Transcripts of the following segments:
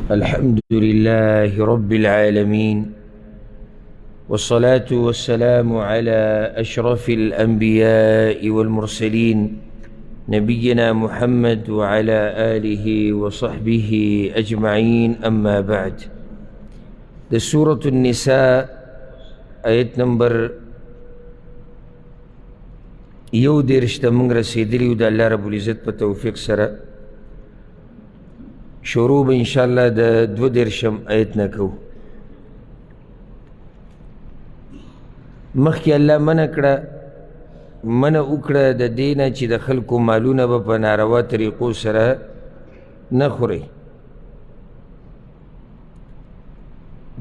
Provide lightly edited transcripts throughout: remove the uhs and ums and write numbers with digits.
الحمد لله رب العالمين، والصلاة والسلام على أشرف الأنبياء والمرسلين نبينا محمد وعلى آله وصحبه أجمعين. أما بعد، ده سورة النساء آية نمبر یو دیرش ته موږ رسېدلي د الله رب العزت په توفیق سره. شروع به انشاءالله د 22 آیت نه کوو. مخکې الله منع وکړه د دې نه چې د خلکو مالونه به په ناروا طریقو سره نه خورئ.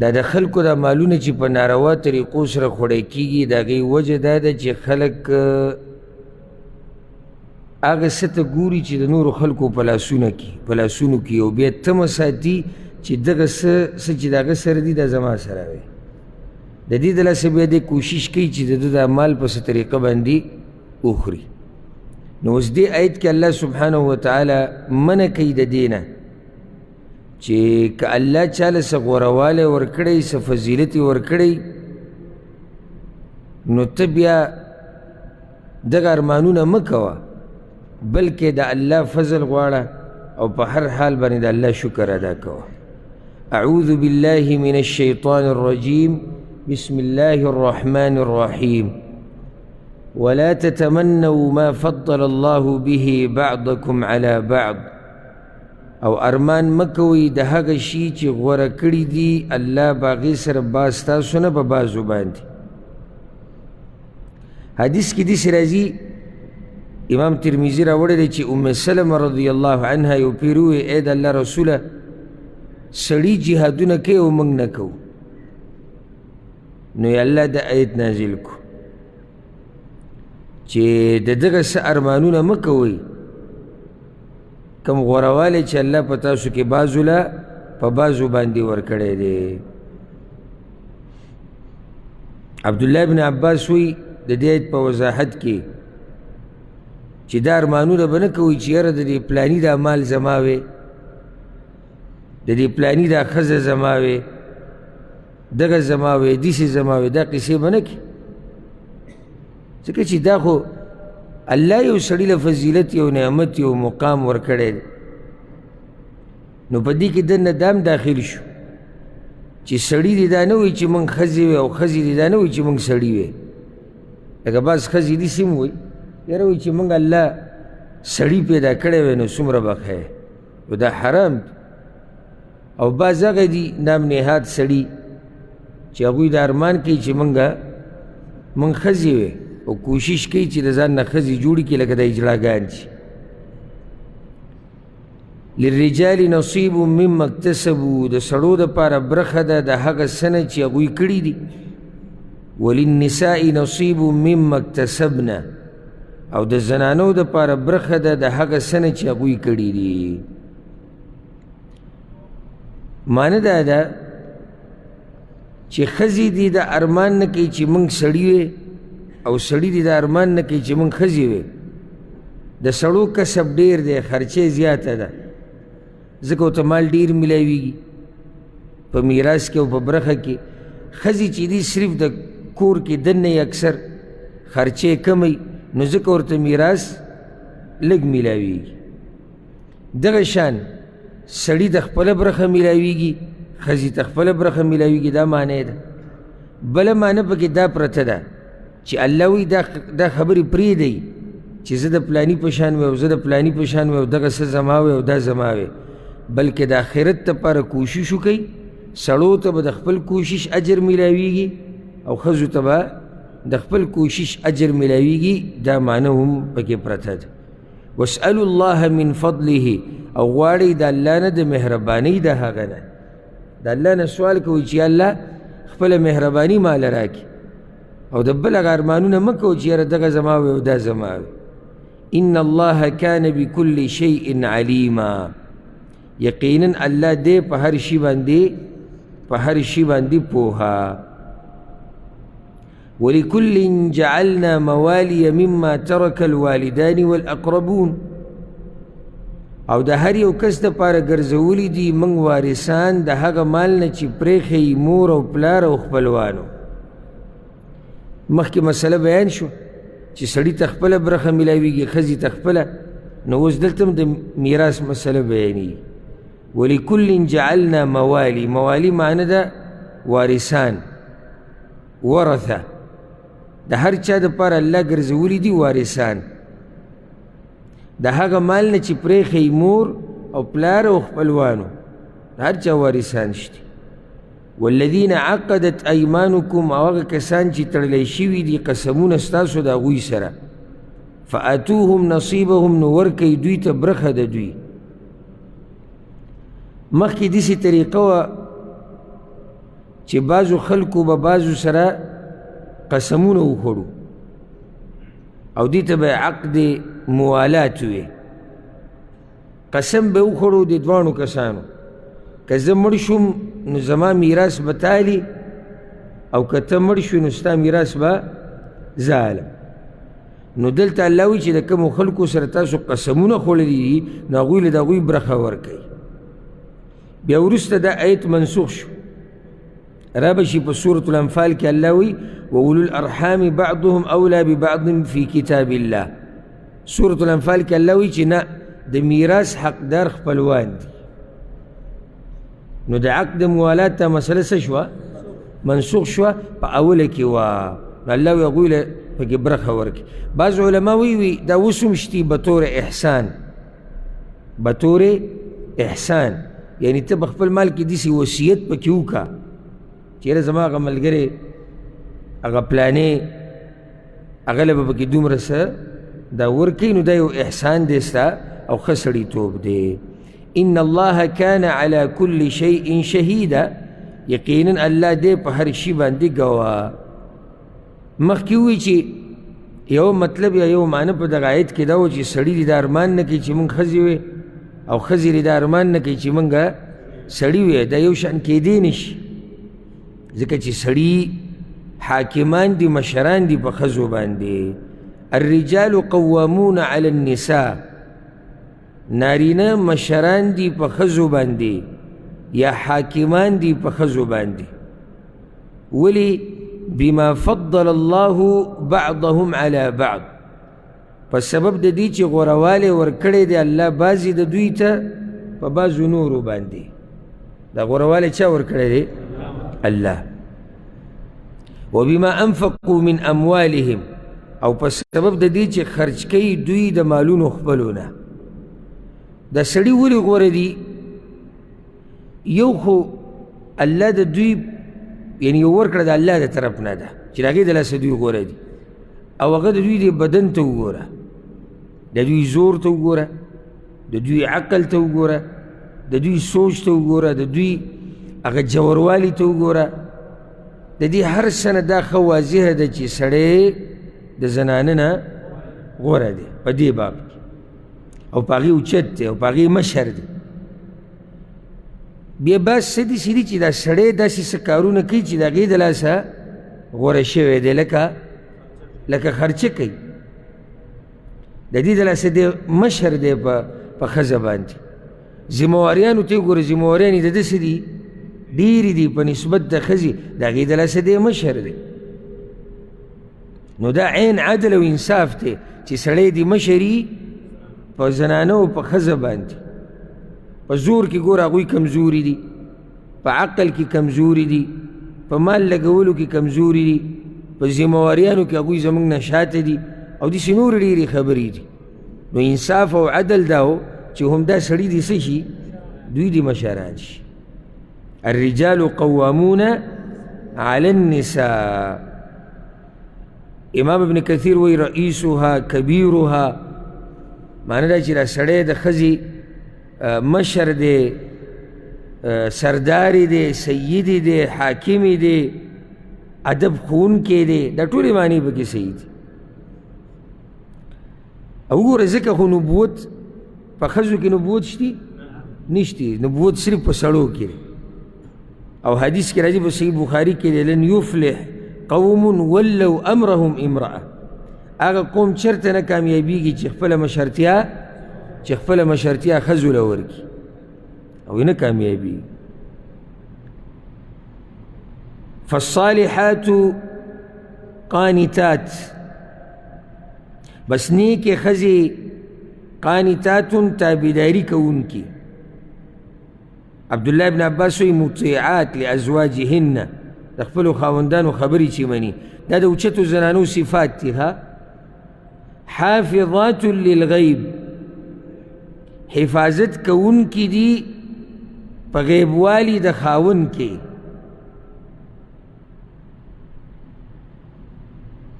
دا د خلکو د مالونه چې په ناروا طریقو سره خوړی کېږي، د هغې وجه دا ده چې خلک هغه څه ته ګوري چې د نورو خلکو په لاسونو کې او بیا تمه ساتي چې دغه څه چې د هغه سره دي دا زما سره وي. د دې د لاسه بیا دی کوشش کوي چې د ده دا مال په څه طریقه باندې وخوري. نو اوس دې آیت کې الله سبحانه وتعالی منع کوي د دې نه چې که الله چاله څه غوروالی ورکړی، څه فضیلت یې ورکړی، نو ته بیا دغه ارمانونه مه کوه، بلکې د الله فضل غواړه او په هر حال باندې د الله شکر ادا کوه. اعوذ بالله من الشیطان الرجیم، بسم الله الرحمن الرحیم. ولا تتمنوا ما فضل الله به بعضكم على بعض، او ارمان مکوئ د هغه شي چې غوره کړي دي الله باغې سره بعض تاسو نه په بعضو باندې. حدیث کې داسې راځي، امام ترمذي راوړی دی چې ام سلمه رضی الله عنها یو پیر وویل ای د الله رسوله، سړي جهادونه کوي او موږ نه کوو. نو یې الله د آیت نازل کو چې د دغه څه ارمانونه مه کوئ، کم غوروالی چې الله په تاسو کې بعضو له په بعضو باندې ورکړی دی. عبدالله بن عباس وی د دې آیت په وضاحت کې چې دا ارمانونه به نه کوئ چې یاره د دې پلاني دا مال زما وی، د دې پلاني دا ښځه زما وی، دغه زما وی، داسې زما وی، دا قصې به نه کړي. ځکه چې دا خو الله یو سړي له فضیلت یو نعمت یو مقام ورکړی دی. نو په دې کې دننه دا هم داخل شو چې سړي دې دا نه وایي چې موږ ښځې وی، او ښځې دې دا نه وایي چې موږ سړي وی. لکه بعض ښځې داسې هم وایي، یاره وایي چې موږ الله سړي پیدا کړی وی نو څومره به ښه و، دا حرام دی. او بعض هغه دي نام نهاد سړي چې هغوی دا ارمان کوي چې موږ ښځې وی، او کوشش کوي چې د ځان نه ښځې جوړې کړي لکه د اجړاګان چې للرجال نصیب مما اکتسبوا، د سړو دپاره برخه ده د هغه څه نه چې هغوی کړي دي. وللنساء نصیب مما اکتسبنا، او د زنانو دپاره برخه ده د هغه څه نه چې هغوی کړي دي. معنی دا ده چې ښځې دي د ارمان نه کوي چې موږ سړي وی، او سړي دي د ارمان نه کوي چې موږ ښځې وی. د سړو کسب ډېر دی، خرچې زیاته ده، ځکه ورته مال ډېر میلاویږي په میراث کې او په برخه کې. ښځې چې دي صرف د کور کې دننه یې اکثر خرچې کمی، نو ځکه ورته میراث لږ میلاویږي. دغه شان سړي د خپله برخه میلاویږي، ښځې ته خپله برخه میلاویږي. دا معنی ده. بله معنی پکې دا پرته ده چې الله وی دا خبرې پرېږدئ چې زه د پلاني په شان وی، او زه د پلاني په شان وی، او دغه څه زما وی او دا زما وی، بلکې د آخرت دپاره کوشش وکئ. سړو ته به د خپل کوشش اجر میلاویږي، او ښځو ته به د خپل کوشش اجر میلاویږي. دا معنی هم پکې پرته ده. واسألوا الله من فضله، او غواړئ د الله نه د مهربانۍ د هغه نه، د الله نه سوال کوئ چې الله خپله مهرباني ماله راکړي، او د بل هغه ارمانونه مه کوئ چې یاره دغه زما وی او دا زما وی. ان الله کان بكل شیء علیما، یقینا الله دی په هر شي باندې پوها. ولكل جعلنا موالي مما ترك الوالدان والأقربون، او د هر یو کس دپاره ګرځولي دي موږ وارثان د هغه مال نه چې پرېښی مور او پلار او خپلوانو. مخکې مسله بیان شو چې سړي ته خپله برخه میلاویږي، ښځې ته خپله. نو اوس دلته هم د میراث مسله بیانېږي. ولکل جعلنا موالي، موالي معنی ده وارثان، ورثه. د هر چا دپاره الله ګرځولي دي وارثان د هغه مال نه چې پرېښی مور او پلار او خپلوانو، د هر چا وارثان شته. والذین عقدت ایمانکم، او هغه کسان چې تړلی شوي دي قسمونه ستاسو د هغوی سره. فآتوهم نصیبهم، نو ورکئ دوی ته برخه د دوی. مخکې داسې طریقه وه چې بعضو خلکو به بعضو سره قسمونه وخوړو او دې ته به عقد موالات وي. قسم به وخوړو د دواړو کسانو، که زه مړ شوم نو زما میراث به تالي، او که ته مړ شوې نو ستا میراث به زه الم. نو دلته الله وایي چې د کومو خلکو سره تاسو قسمونه خوړلي دي نو هغوی له د هغوی برخه ورکوئ. بیا وروسته دا آیت منسوخ شو، را به شي په سورة الانفال کې الله وایي وأولو الأرحام بعضهم أولى ببعض في كتاب الله. سورة الانفال کې الله وایي چې نه، د میراث حقدار خپلوان دي. نو د عقد موالات ته مسله څه شوه؟ منسوخ شوه، په اوله کې وه. نو الله وایي هغوی له پکې برخه ورکړي. بعض علما وایي دا اوس هم شتي بطور احسان، بطور احسان، یعنی ته په خپل مال کې داسې وصیت پکې وکړه چېرې زما هغه ملګری هغه پلانې هغه له به پکې دومره څه دا ورکوي، نو دا یو احسان دی ستا او ښه سړیتوب دی. ان الله کان علی کل شیء شهیدا، یقینا الله دی په هر شي باندې ګواه. مخکې ووایي چې یو مطلب یا یو معنی په دغه آیت کې دا و چې سړي دې دا ارمان نه کوي چې موږ ښځې وې، او ښځې دې دا ارمان نه کوي چې موږ سړي وې. دا یو شان کېدی نشي، ځکه چې سړي حاکمان دي، مشران دي په ښځو باندې. الرجال قوامون علی النساء، نارینه مشران دي په ښځو باندې یا حاکمان دي په ښځو باندې. ولی؟ بما فضل الله بعضهم على بعض، په سبب د دې چې غوروالی ورکړی دی الله بعضې د دوی ته په بعضو نورو باندې. دا غوروالی چا ورکړی دی؟ الله. وبما انفقوا من اموالهم، او په سبب د دې چې خرج کوي دوی د مالونو خپلو نه. دا سړي ولې غوره دي؟ یو خو الله د دوی یعنی یو ورکړه د الله د طرف نه ده چې د هغې د لاسه دوی غوره دي، او هغه د دوی د بدن ته وګوره، د دوی زور ته وګوره، د دوی عقل ته وګوره، د دوی سوچ ته وګوره، د دوی هغه جوروالي ته وګوره. د دې هر څه نه دا ښه واضحه ده چې سړی د زنانه نه غوره دی په دې باب کې، او په هغې اوچت دی او په هغې مشر دی. بیا بس څه داسې دي چې دا سړی داسې څه کارونه کوي چې د هغې د لاسه غوره شوی دی، لکه خرچه کوي، د دې د لاسه دی مشر دی په ښځه باندې. ذمهواریانو ته یې وګوره، ذمهواریان یې د ده څه دي؟ ډېرې دي په نسبت د ښځې، د هغې د لاسه دی مشر دی. نو دا عین عدل او انصاف دی چې سړی دې مشري په زنانه او په ښځه باندې. په زور کې ګوره هغوی کمزوري دي، په عقل کې کمزوري دي، په مال لګولو کې کمزوري دي، په ذمهواریانو کې هغوی زموږ نه شاته دي، او داسې نورې ډېرې خبرې دي. نو انصاف او عدل دا و چې هم دا سړي دې څه شي؟ دوی دې مشران شي. الرجال قوامون على النساء. امام ابن کثیر وی رئیسها کبیرها، معنی دا چې دا سړی د ښځې مشر دی، سرداری دی، سیدی دی، حاکمی دی، ادب ښوونکی دی، دا ټولې معنی پکې صحیح دي. او وګوره ځکه خو نبوت په ښځو کې نبوت شتي نشتی، نبوت صرف په سړو کې دی. او حدیث کې راځي په صحیح بخاري کې دی لن یفلح قوم ولوا امرهم امرأه، هغه قوم چېرته نه کامیابیږي چې خپله مشرتیا چې خپله مشرتیا ښځو له ورکړي او نه کامیابي. فالصالحات قانتات، بس نیکې ښځې قانتات تابعداري کوونکي. عبدالله ابن عباس وایي مطیعات لازواجهن، د خپلو خاوندانو خبرې چې مني. دا د اوچتو زنانو صفات دي. حافظات للغیب، حفاظت کوونکي دي په غیبوالي د خاوند کې.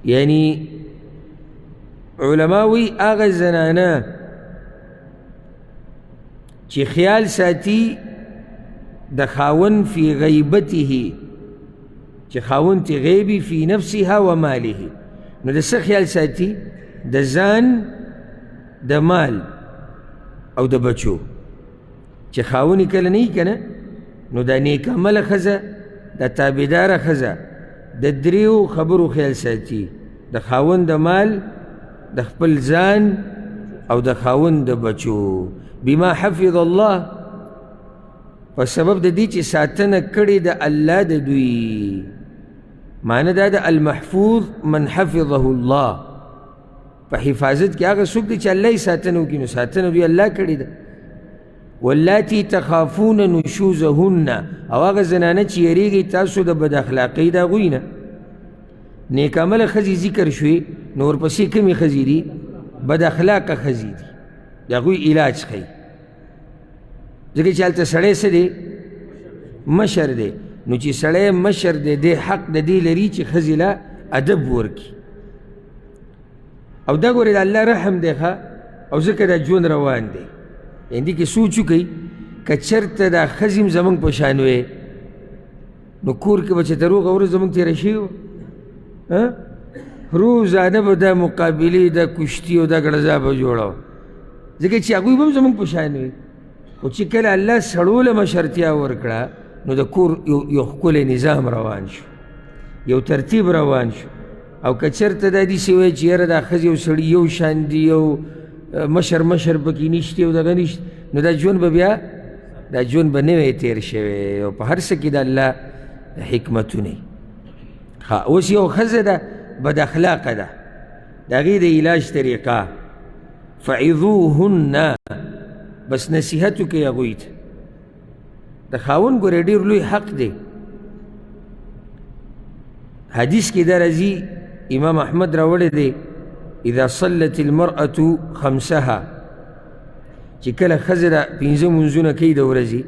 یعنی علماوی هغه زنانه چې خیال ساتي د خاوند فی غیبته، چې خاوند تی غیبی فی نفسها و ماله. نو د څه خیال ساتي؟ د ځان، د مال او د بچو. چې خاوند یې کله نه وي که نه، نو دا نیک عمله ښځه، دا تابعداره ښځه د دریو خبرو خیال ساتي: د خاوند د مال، د خپل ځان او د خاوند د بچو. بما حفظ الله، په سبب د دې چې ساتنه کړې د الله د دوی. معنی دا د المحفوظ من حفظه الله، په حفاظت کې هغه څوک دی چې الله یې ساتنه وکړي، نو ساتنه دوی الله کړې ده. واللاتی تخافون نشوزهن، او هغه زنانه چې یریږئ تاسو د بد اخلاقۍ د هغوی نه. نیک عمله ښځې ذکر شوې، نو ورپسې کومې ښځې دي؟ بد اخلاقه ښځې دي، د هغوی علاج ښیي. ځکه چې هلته سړی څه دی؟ مشر دی. نو چې سړی مشر دی، دی حق د دې لري چې ښځې له ادب ورکړي. او دا ګورې د الله رحم دی ښه، او ځکه دا ژوند روان دی. یعنې دې کې سوچ وکئ، که چېرته دا ښځې هم زموږ په شان وې، نو کور کې به چې تر هغه ورځ زموږ تېره شوې وه. روزانه به دا مقابلې، دا کشتي او دا ګړزا به جوړه وه، ځکه چې هغوی به هم زموږ په شان وې. خو چې کله الله سړو له مشرتیا ورکړه، نو د کور یو ښکلی نظام روان شو، یو ترتیب روان شو. او که چېرته دا داسې وایي چې یاره دا ښځې او سړي یو شان دي، یو مشر پکې نشته او دغه نشته، نو دا ژوند به بیا، دا ژوند به نه وی تېر شوی. او په هر څه کې د الله حکمتونه. اوس یو ښځه ده بد اخلاقه ده، د هغې د علاج طریقه: فعظوهن، بس نصیحت وکړئ هغوی ته. د خاوند ګورې ډېر لوی حق دی. حدیث کې دا راځي، امام احمد راوړی دی: اذا صلت المرأة خمسها، چې کله ښځه د 5 منځونه کوي د ورځې،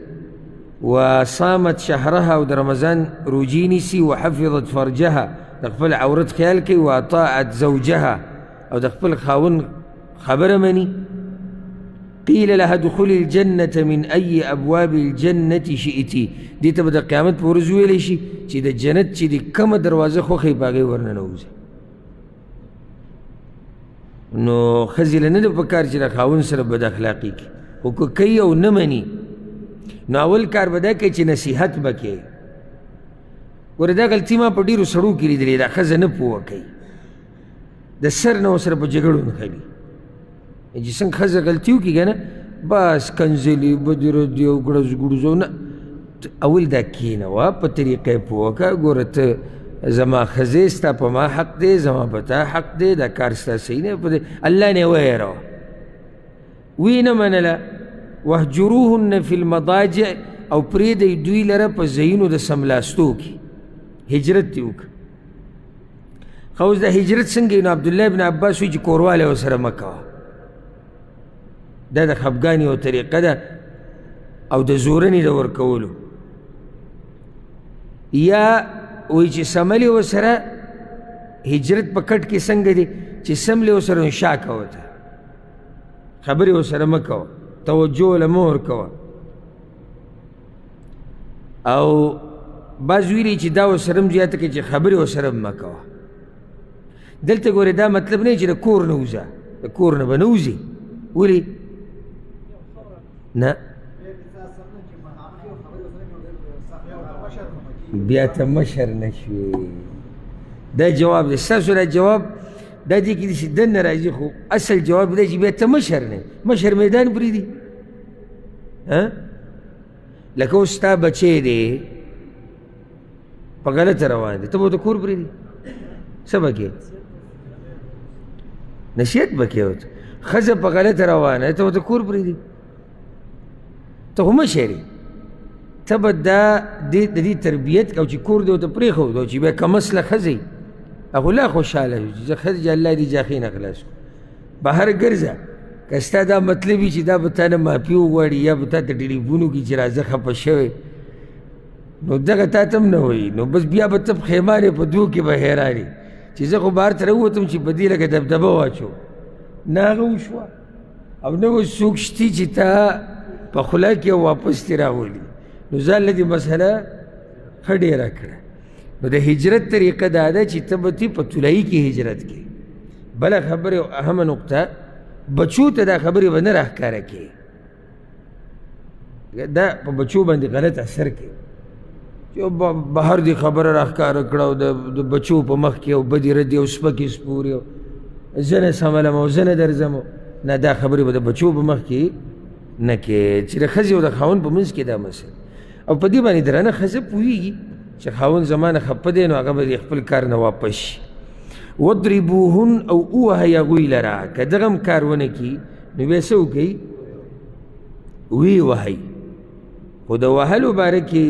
وصامت شهرها، او د رمضان روجې نیسي، وحفظت فرجها، د خپل عورت خیال کوي، واطاعت زوجها، او د خپل خاوند خبره مني. قیل لها ادخلي الجنة من أي أبواب الجنة شئتي، دې ته به د قیامت په ورځ ویلی شي چې د جنت چې د کومه دروازه خوښوي په هغې ورننوځي. نو ښځې له نه ده په کار چې د خاوند سره بد اخلاقي کړي، خو که کوي او نه مني، نو اول کار به دا کوي چې نصیحت به کوي. ګوره دا غلطي ما په ډېرو سړو کې لیدلې، دا ښځه نه پوه کوي، د سر نه ورسره په جګړو نښلي. چې څنګه ښځه غلطي وکړي که نه، بس کنځلي بدې ردې او ګړز ګړوز او نه. اول دا کښېنوه، په طریقه یې پوه کړه، ګوره ته زما ښځې، ستا په ما حق دی، زما په تا حق دی، دا کار ستا صحیح نه دی، الله نه ویروه. وی نه منله. واهجروهن فی المضاجع، او پرېږدئ دوی لره په ځایونو د سملاستو کې، هجرت دې وکړه. ښه اوس دا هجرت څنګه وي؟ نو عبدالله ابن عباس وایي چې کوروالی ورسره مه کوه، دا د خفګان یوه طریقه ده، او د زورنې د ورکولو. یا وایي چې سملې ورسره هجرت په کټ کې څنګه دی چې سملې ورسره نو شا کوه، ته خبرې ورسره مه کوه، توجه له مه ورکوه. او بعض ویلي چې دا ورسره هم زیاته کړي چې خبرې ورسره هم مه کوه. دلته ګورې دا مطلب نه چې د کور نه وځه، د کور نه به نه وځي. ولې؟ نه بیا ته مشر نه شوې. دا جواب دی. ستاسو دا جواب دا دې کې داسې دننه راځي خو اصل جواب دی چې بیا ته مشر نه مشر میدان پرېږدي لکه اوس ستا بچی دی په غلطه روان دی ته به ورته کور پرېږدي څه به کې نصیحت به کې ورته ښځه په غلطه روانه ده ته ورته کور پرېږدي ته خو مشر یې ته به د دې تربیت او چې کور دی ورته پرېښود او چې بیا کمسله ښځه هغه لا خوشحاله شو چې ښځه الله دې جاخې نه خلاص کړو بهر ګرځه که ستا دا مطلب وي چې دا به تا نه معافي وغواړي یا به تا ته ټلیفون وکړي چې راځه خفه شوی نو دغه تا ته هم نه وایي نو بس بیا به ته پښیمانې په دوو کې به حیرانې چې زه خو بهر ته راووتم چې په دې لکه دبدبه واچو نه هغه وشوه او نه اوس څوک شتي چې تا په خوله کې واپس ترې راولي نو ځان له دې مسله ښه ډېره کړه نو د هجرت طریقه دا ده چې ته به په طلایي کې هجرت کې بله خبره او اهمه نقطه بچو ته دا خبرې به نه راښکاره کړي دا په بچو باندې غلط اثر کوي چې بهر دې خبره راښکاره کړه او د بچو په مخ کې او بدې ردې او سپکې سپورې او زه نه سملم او زه نه درځم نه دا خبرې به د بچو په مخ کې نه کې چې د ښځې او د خاوند په منځ کې دا مسله او په دې باندې درانه ښځه پوهېږي چې خاوند زما نه خفه دی نو هغه به خپل کار نه واپس شي وضربوهن او ووهئ هغوی لره که دغه هم کار ونه کړي نو بیا څه وکړئ ویې وهئ خو د وهلو باره کې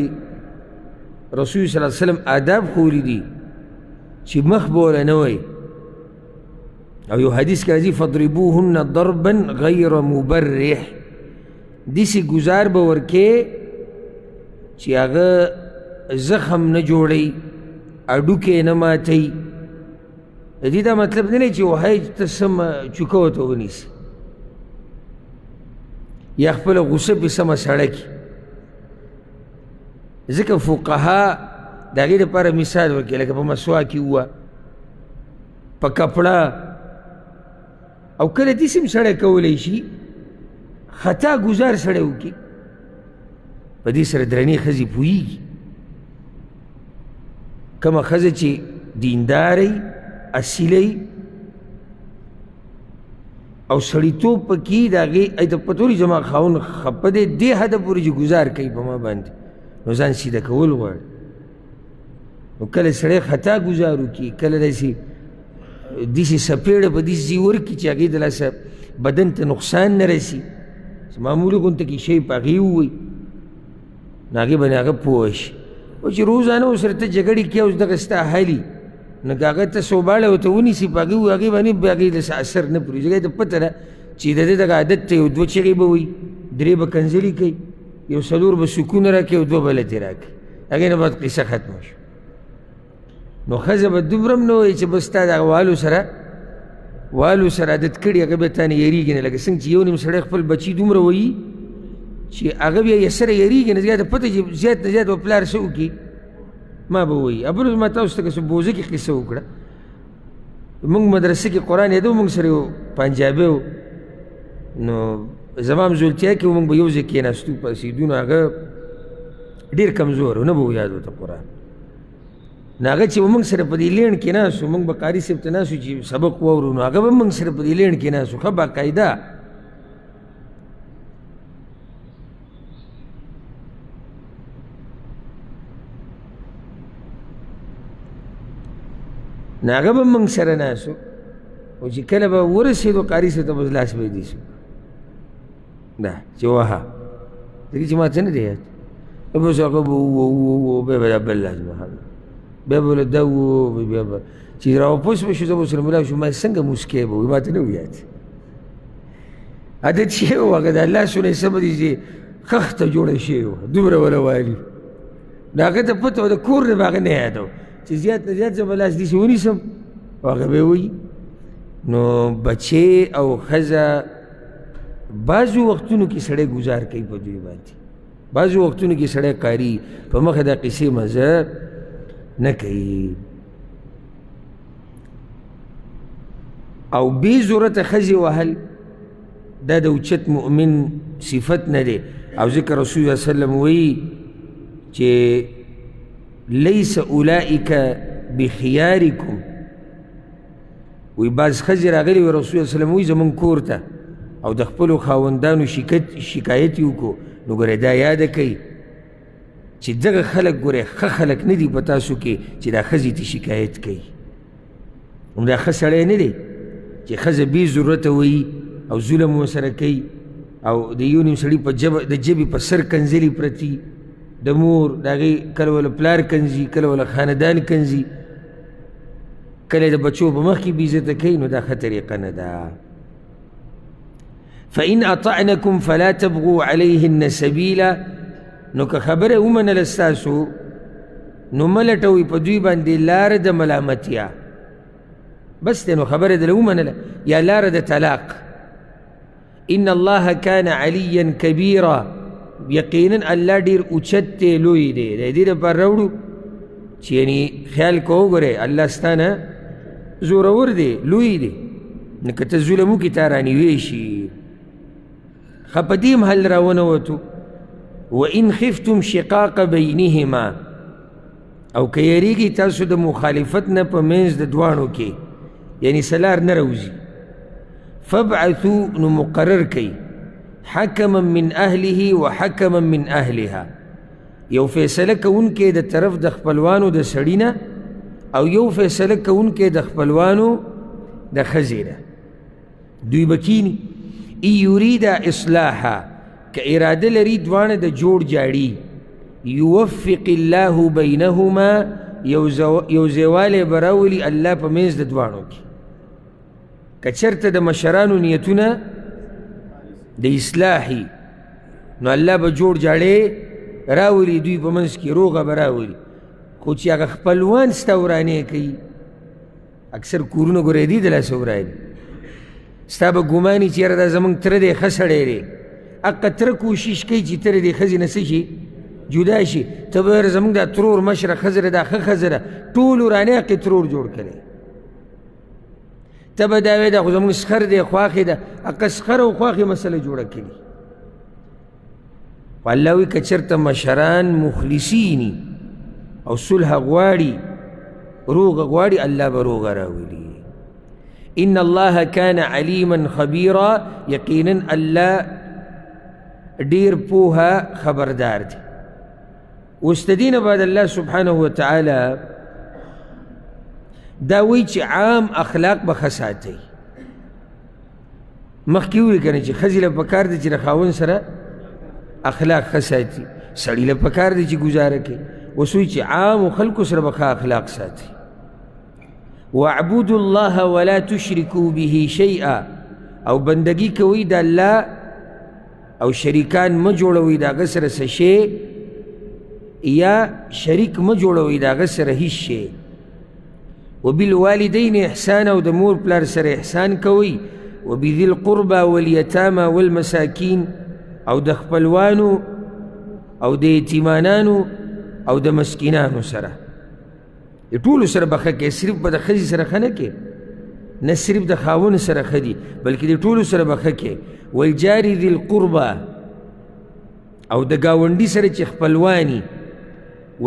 رسول صلی الله علیه وسلم آداب ښوولي دي چې مخ به وله نه وایي او یو حدیث کې راځي فضربوهن ضربا غیر مبرح داسې ګزار به ورکې چې هغه زخم نه جوړوي اډوکې نه ماتوي د دې دا مطلب نه دی چې وهی ته سمه چوکه ورته ونیسي یا خپله غوسه پې سمه سړه کړي ځکه فقها د هغې دپاره مثال ورکوي لکه په مسواک کې ووه په کپړه او کله داسې هم سړی کولی شي خطا ګزار سړی وکړي په دې سره درنې ښځې پوهېږي کومه ښځه چې دینداره اصیله او سړیتوب پکې د هغې ته پته ولري زما خاوند خفه دی دې حده پورې چې ګزار کوي په ما باندې نو ځان سیده کول غواړي نو کله سړی خطا ګزار وکړي کله داسې سپېړه په داسې ځای ورکړي چې هغې د لاسه بدن ته نقصان نه رسي معمولي غونته کې شی په هغې ووایي نو هغې باندې هغه پوه شي او چې روزانه ورسره ته جګړې کوې اوس دغه ستا حالي نو که هغه ته سوباړی ورته ونیسي په هغې باندې هغې داسې اثر نه پرېږي ځکه ته پته ده چې د دې دغه عادت ته یو دوه چغې به وایي درې به کنځلي کوي یو څلور به سکون راکوي او دوه بلتې راکوي هغې نه بعد قصه ختمه شو نو ښځه به دومره هم نه وایي چې بس تا دغه والو سره عادت کړي هغه بیا تا نه یېرېږي نه لکه څنګه چې یو نیم سړی خپل بچي دومره وایي چې هغه بیا یې سره یېرېږي نه زیاته پته چې زیات نه زیات به پلار څه وکړي ما به وایي ابروز ما تاسو ته که څه بوزه کې قصه وکړه موږ مدرسه کې قرآن یادو موږ سره یو پنجابی و نو زما هم زولتیا کې موږ به یو ځای کېناستو پاسېدو نو هغه ډېر کمزور و نه به یاد ورته قرآن نو هغه چې به موږ سره په دې لینډ کېناستو موږ به قاري صاحب ته ناستو چې سبق واورو نو هغه به موږ سره په دې لینډ کېناستو ښه باقاعده نو هغه به موږ سره ناستو او چې کله به ورسېدو قاري صاحب ته بس لاس به یې دیسو دا چې وها ځکه چې ما ته نه دی یاد بس هغه به وووو بیا به دا بل لاس به بیا به له دا ووو بیا به چې راواپس به شو زه به ورسره ملاو شو ما څنګه موسکی به وي ما ته نه و یاد عادت شوی و هغه د الله سونه یې سمه دي چې خښته جوړه شوې وه دومره وله والي نو هغه ته پته وه د کور نه به هغه نه یادو چې زیات نه زیات زه به لاس داسې ونیسم او هغه به یې وایي نو بچې او ښځه بعضو وختونو کې سړی ګزار کوي په دوی باندې بعضو وختونو کې سړی قاري په مخه دا قصې مزه نه کوي او بې ضرورته ښځې وهل دا د اوچت مؤمن صفت نه دی او ذکر رسول الله وسلم وایي چې لیس اولئک بخیارکم وی بعض ښځې راغلي وي رسول الله وسلم وایي زمونږ کور ته او د خپلو خاوندانو شکایت یې وکړو نو ګورئ دا یاده کوي چې دغه خلک ګورئ ښه خلک نه دي په تاسو کې چې دا ښځې ته شکایت کوي همدا ښه سړی نه دی چې ښځه بې ضرورته وایي او ظلم ورسره کوي او د یو نیم سړي په د ژبې په سر کنځلې پرتي د مور د هغې کله وله پلار کنځي کله وله خاندان کنځي کله د بچو په مخ کې بې عزته کوي نو دا ښه طریقه نه ده فإن أطعنكم فلا تبغوا عليهن سبيلا نو که خبره ومنله ستاسو نو مه لټوئ په دوی باندې لاره د ملامتیا بس دی نو خبره دله ومنله یا لاره د طلاق ان الله كان عليا كبيرا یقینا الله ډېر اوچت دی لوی دی د دې لپاره راوړو چې یعنی خیال کو وګورئ الله ستانه زورور دی لوی دی نو که ته ظلم وکړې تا رانیوی شي ښه په دې هم حل راونوتو وإن خفتم شقاق بینهما او که یریږي تاسو د مخالفت نه په منځ د دواړو کې یعنی سلار نه راوځي فابعثوا نو مقرر کوي حکما من اهله وحکما من اهلها یو فیصله کوونکی د طرف د خپلوانو د سړي نه او یو فیصله کوونکی د خپلوانو د ښځې نه دوی به کیني ای یریدا اصلاحا که اراده لري دواړه د جوړ جاړي یوفق الله بینهما یو زیوالی به راولي الله په منځ د دواړو کې که چېرته د مشرانو نیتونه د اصلاحي نو الله به جوړ جاړی راولي دوی په منځ کې روغه به راولي خو چې هغه خپلوان ستا ورانې کوي اکثر کورونه ګورې دي د لاسه وراني ستا به ګماني چې یاره دا زموږ تره دی ښه سړی دی هغه تره کوشش کوي چې تره دې ښځې نه څه شي جدا شي ته به زموږ دا ترور مشره ښځه ده دا ښه ښځه ده ټول ورانې هغې ترور جوړ کړی ته به دا وایې دا خو زموږ سخر دی خواښې ده هغه سخر او خواښې مسله جوړه کړي خو الله وایي که چېرته مشران مخلصیني او صلح غواړي روغه غواړي الله به روغه راولي ان الله كان عليما خبيرا یقینا الله ډیر پوها خبردار دی اوس د دې نه بعد الله سبحانه وتعالی دا وایي چې عام اخلاق به ښه ساتئ مخکې ووایي که نه چې ښځې له پکار دی چې د خاوند سره اخلاق ښه ساتي سړي له پکار دی چې ګزاره کوي اوس وایي چې عامو خلکو سره به ښه اخلاق ساتي واعبدوا الله ولا تشركوا به شيئا او بندگی کوي د الله او شریکان مه جوړوئ د هغه سره څه شی یا شریک مه جوړوئ د هغه سره هیڅ شی وبالوالدین احسانا او د مور پلار سره احسان کوئ وبذي القربى والیتامى والمساکین او د خپلوانو او د یتیمانانو او د مسکینانو سره د ټولو سره به ښه کوې صرف به د ښځې سره ښه نه کوې نه صرف د خاوند سره ښه دي بلکې د ټولو سره به ښه کوې والجار ذي القربى او د ګاونډي سره چې خپلواني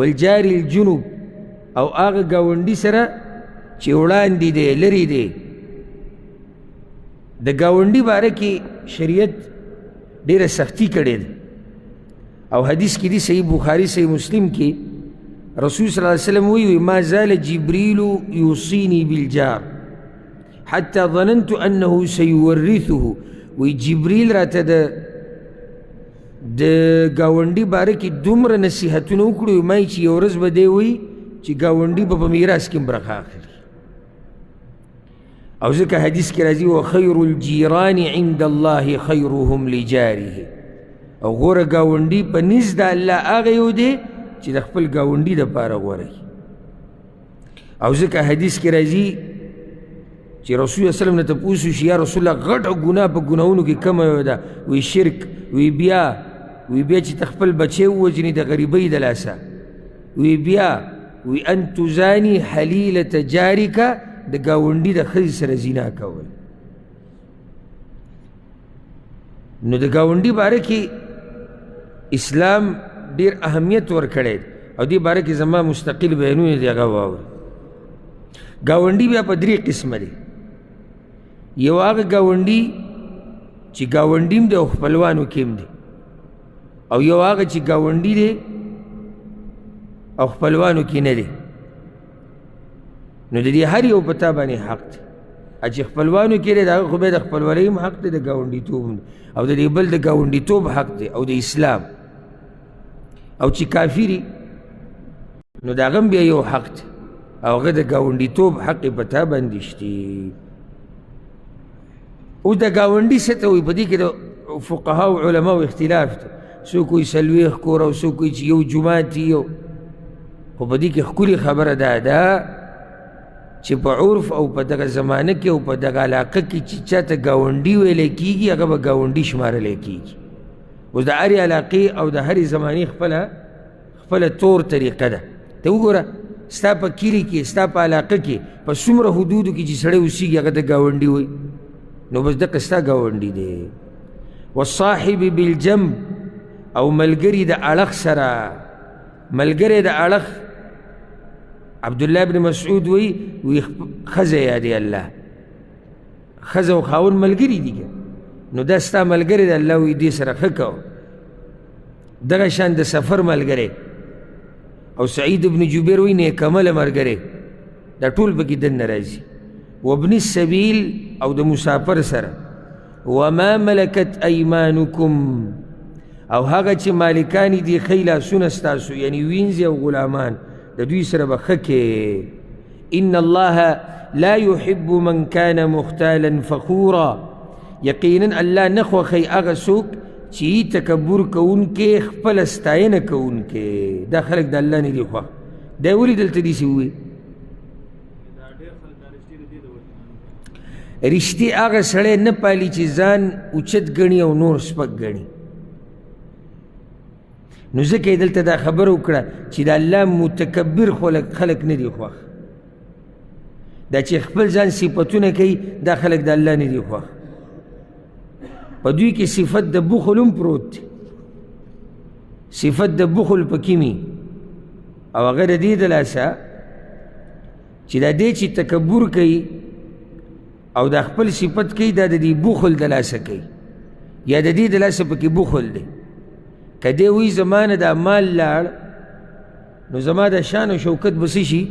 والجار الجنوب او هغه ګاونډي سره چې وړاندې دی لرې دی د ګاونډي باره کې شریعت ډېره سختي کړې ده او حدیث کې دي صحیح بخاري صحیح مسلم کې رسول صلی الله علیه وسلم وی ما زال جبریل یوصینی بالجار حتی ظننت انه سیورثه وی جبریل راته د ګاونډي باره کې دومره نصیحتونه وکړي ما چې یو ورځ به دی وی چې ګاونډي به په میراث کې برخه اخلي او ځکه حدیث کې راځي وخیر الجیران عند الله خیرهم لجاره او غوره ګاونډي په نزد الله هغه یو دی چې د خپل ګاونډي دپاره غوره او ځکه حدیث کې راځي چې رسول الله وسلم نه تپوس وشي یا رسول الله غټه ګناه په ګناهونو کې کومه ده وی شرک وی بیا چې ته خپل بچی ووژنې د غریبۍ د لاسه وی بیا وی ان تزانی حلیلة جارکه د ګاونډي د ښځې سره زنا کول نو د ګاونډي باره کې اسلام ډیر اهمیت ورکړی او دې باره کې زما مستقل بیانونه دي هغه واورئ ګاونډي بیا په درې قسمه دی یو هغه ګاونډي چې ګاونډي هم دی او خپلوانو کې هم دی، او یو هغه چې ګاونډي دی او خپلوانو کې نه دی. نو د دې هر یو په تا باندې حق دی. چې خپلوانو کې دی د هغه خو بیا د خپلوالۍ هم حق دی، د ګاونډیتوب هم او د دې بل د ګاونډیتوب حق دی او د اسلام. او چې کافري نو د هغه هم بیا یو حق دی او هغه د ګاونډیتوب حق یې په تا باندې شتي. اوس د ګاونډي څه ته وایي؟ په دې کې د فقهاو علماو اختلاف دی. څوک وایي 40 کور او څوک وایي چې یو جومات یو. خو په دې کې ښکلې خبره دا ده چې په عرف او په دغه زمانه کې او په دغه علاقه کې چې چاته ګاونډي ویلی کېږي هغه به ګاونډي شمارلی کېږي. اوس د هرې علاقې او د هرې زمانې خپله طور طریقه ده. ته وګوره ستا په کلي کې ستا په علاقه کې په څومره حدودو کې چې سړی اوسېږي هغه د ګاونډي وایي، نو بس دغه ستا ګاونډي دی. والصاحب بالجنب او ملګري د اړخ سره. ملګری د اړخ عبدالله ابن مسعود وی ښځه یادې الله، ښځه او خاوند ملګري دي که نو دا ستا ملګری د الله وی دې سره ښه کوه. دغه شان د سفر ملګری او سعید ابن جبیر وی نیکعمله ملګری دا ټول پکې دننه راځي. وابن السبیل او د مسافر سره. وما ملکت ایمانکم او هغه چې مالکانی دي ښی لاسونه ستاسو یعنی وینځي او غلامان د دوی سره به ښه کې. ان الله لا يحب من كان مختالا فخورا. یقینا الله نه خوښوي هغه څوک چې تکبر کوونکې خپله ستاینه کوونکې. دا خلک د الله نه دي خوښ. دا ولې دلته داسې ووایي؟ رښتې هغه سړی نه پالي چې ځان اوچت ګڼي او نور سپک ګڼي. نو ځکه یې دلته دا خبره وکړه چې د الله متکبر خلک نه دي خوښ. دا چې خپل ځان صفتونه کوي دا خلک د الله نه دي خوښ. په دوی کې صفت د بخل هم پروت دی. صفت د بخل پکې وي او هغه د دې د لاسه چې دا دی چې تکبر کوي او دا خپل صفت کوي دا د دې بخل د لاسه کوي یا د دې د لاسه پکې بخل دی. که دی وی زما نه دا مال لاړ نو زما د شان او شوکت به څه شي؟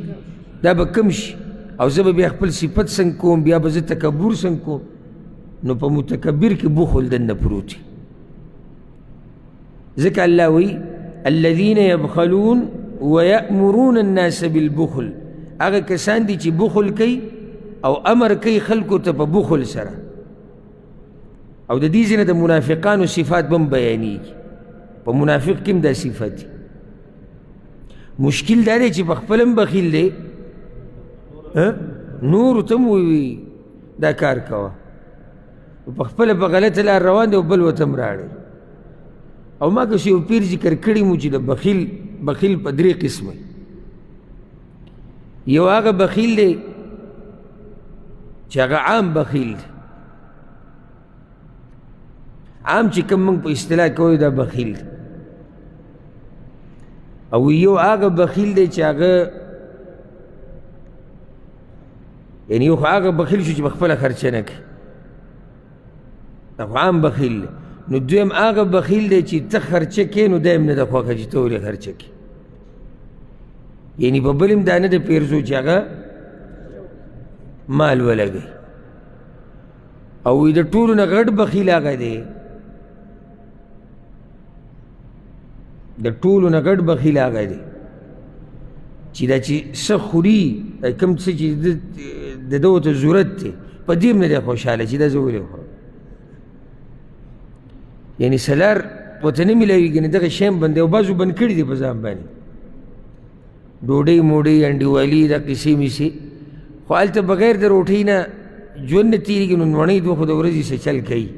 دا به کم شي او زه به بیا خپل صفت څنګه کوم، بیا به زه تکبر څنګه کوم. نو په متکبر کې بخل دننه پروت وي. ځکه الله وی الذین یبخلون ویأمرون الناس بالبخل. هغه کسان دي چې بخل کوي او امر کوي خلکو ته په بخل سره. او د دې ځینې د منافقانو صفات به هم بیانېږي. په منافق کې هم دا صفت دي. مشکل دا دی چې په خپل هم بخیل دی، نورو ته هم ووایي دا کار کوه، په خپله په غلطه لار روان دی او بل ورته هم راړی. او ما که یو پیر ذکر کړي مو چې د بخیل په 3 قسمه. یو هغه بخیل دی چې هغه عام بخیل دی. عام چې کوم موږ په اصطلاح کوو دا بخیل دی. او یو هغه بخیل دی چې هغه یعنی یو هغه بخیل شو چې په خپله خرچه نه کوي، دا خو عام بخیل دی. نو دویم هغه بخیل دی چې ته خرچه کوې نو دا هم نه ده خوښه چې ته ولې خرچه کوې. یعنی په بل هم دا نه ده پیرزو چې هغه مال ولګوي. او د ټولو نه غټ بخیل هغه دی، د ټولو نه غټ بخیل هغه دی چې دا چې څه خوري کوم څه چې د ده ورته ضرورت دی په دې هم نه دی خوشحاله چې دا زه ولې خورم. یعنی سلار ورته نه میلاویږي نه دغه شی هم بند دی او بعضو بند کړي دي په ځان باندې ډوډۍ موډۍ انډیوالي دا قیسې میسې. خو هلته بغیر د روټۍ نه ژوند نه تېرېږي نو نوڼۍ دوه خو د ورځې څه چل کوي.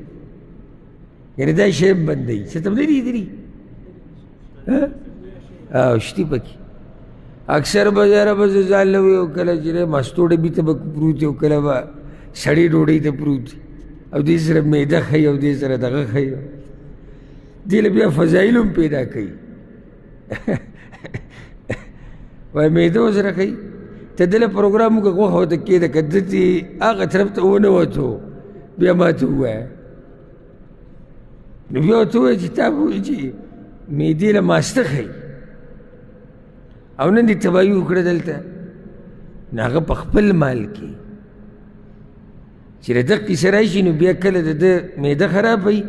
یعنې دا شی هم بند دی څه ته هم نه لیدلي او شتي پکې. اکثر به یاره به زه ځان له وي او کله چې مستو ډبي ته به پروت او کله به سړې ډوډۍ ته پروت او دې سره معده ښیي او دې سره دغه ښیي. دې له بیا فضایل هم پیدا کوي. وایي معده ورسره ښیي. ته دله پروګرام وکړه غوښه ورته کېده که ده چې هغه طرف ته ونه وتو بیا ما ته ووایه. نو بیا ورته ووایه چې تا به وایي چې معدې له ماسته ښایي او نن دې تباهي وکړه دلته. نو هغه په خپل مال کې چې د دقې سره راشي نو بیا کله د ده معده خرابوي.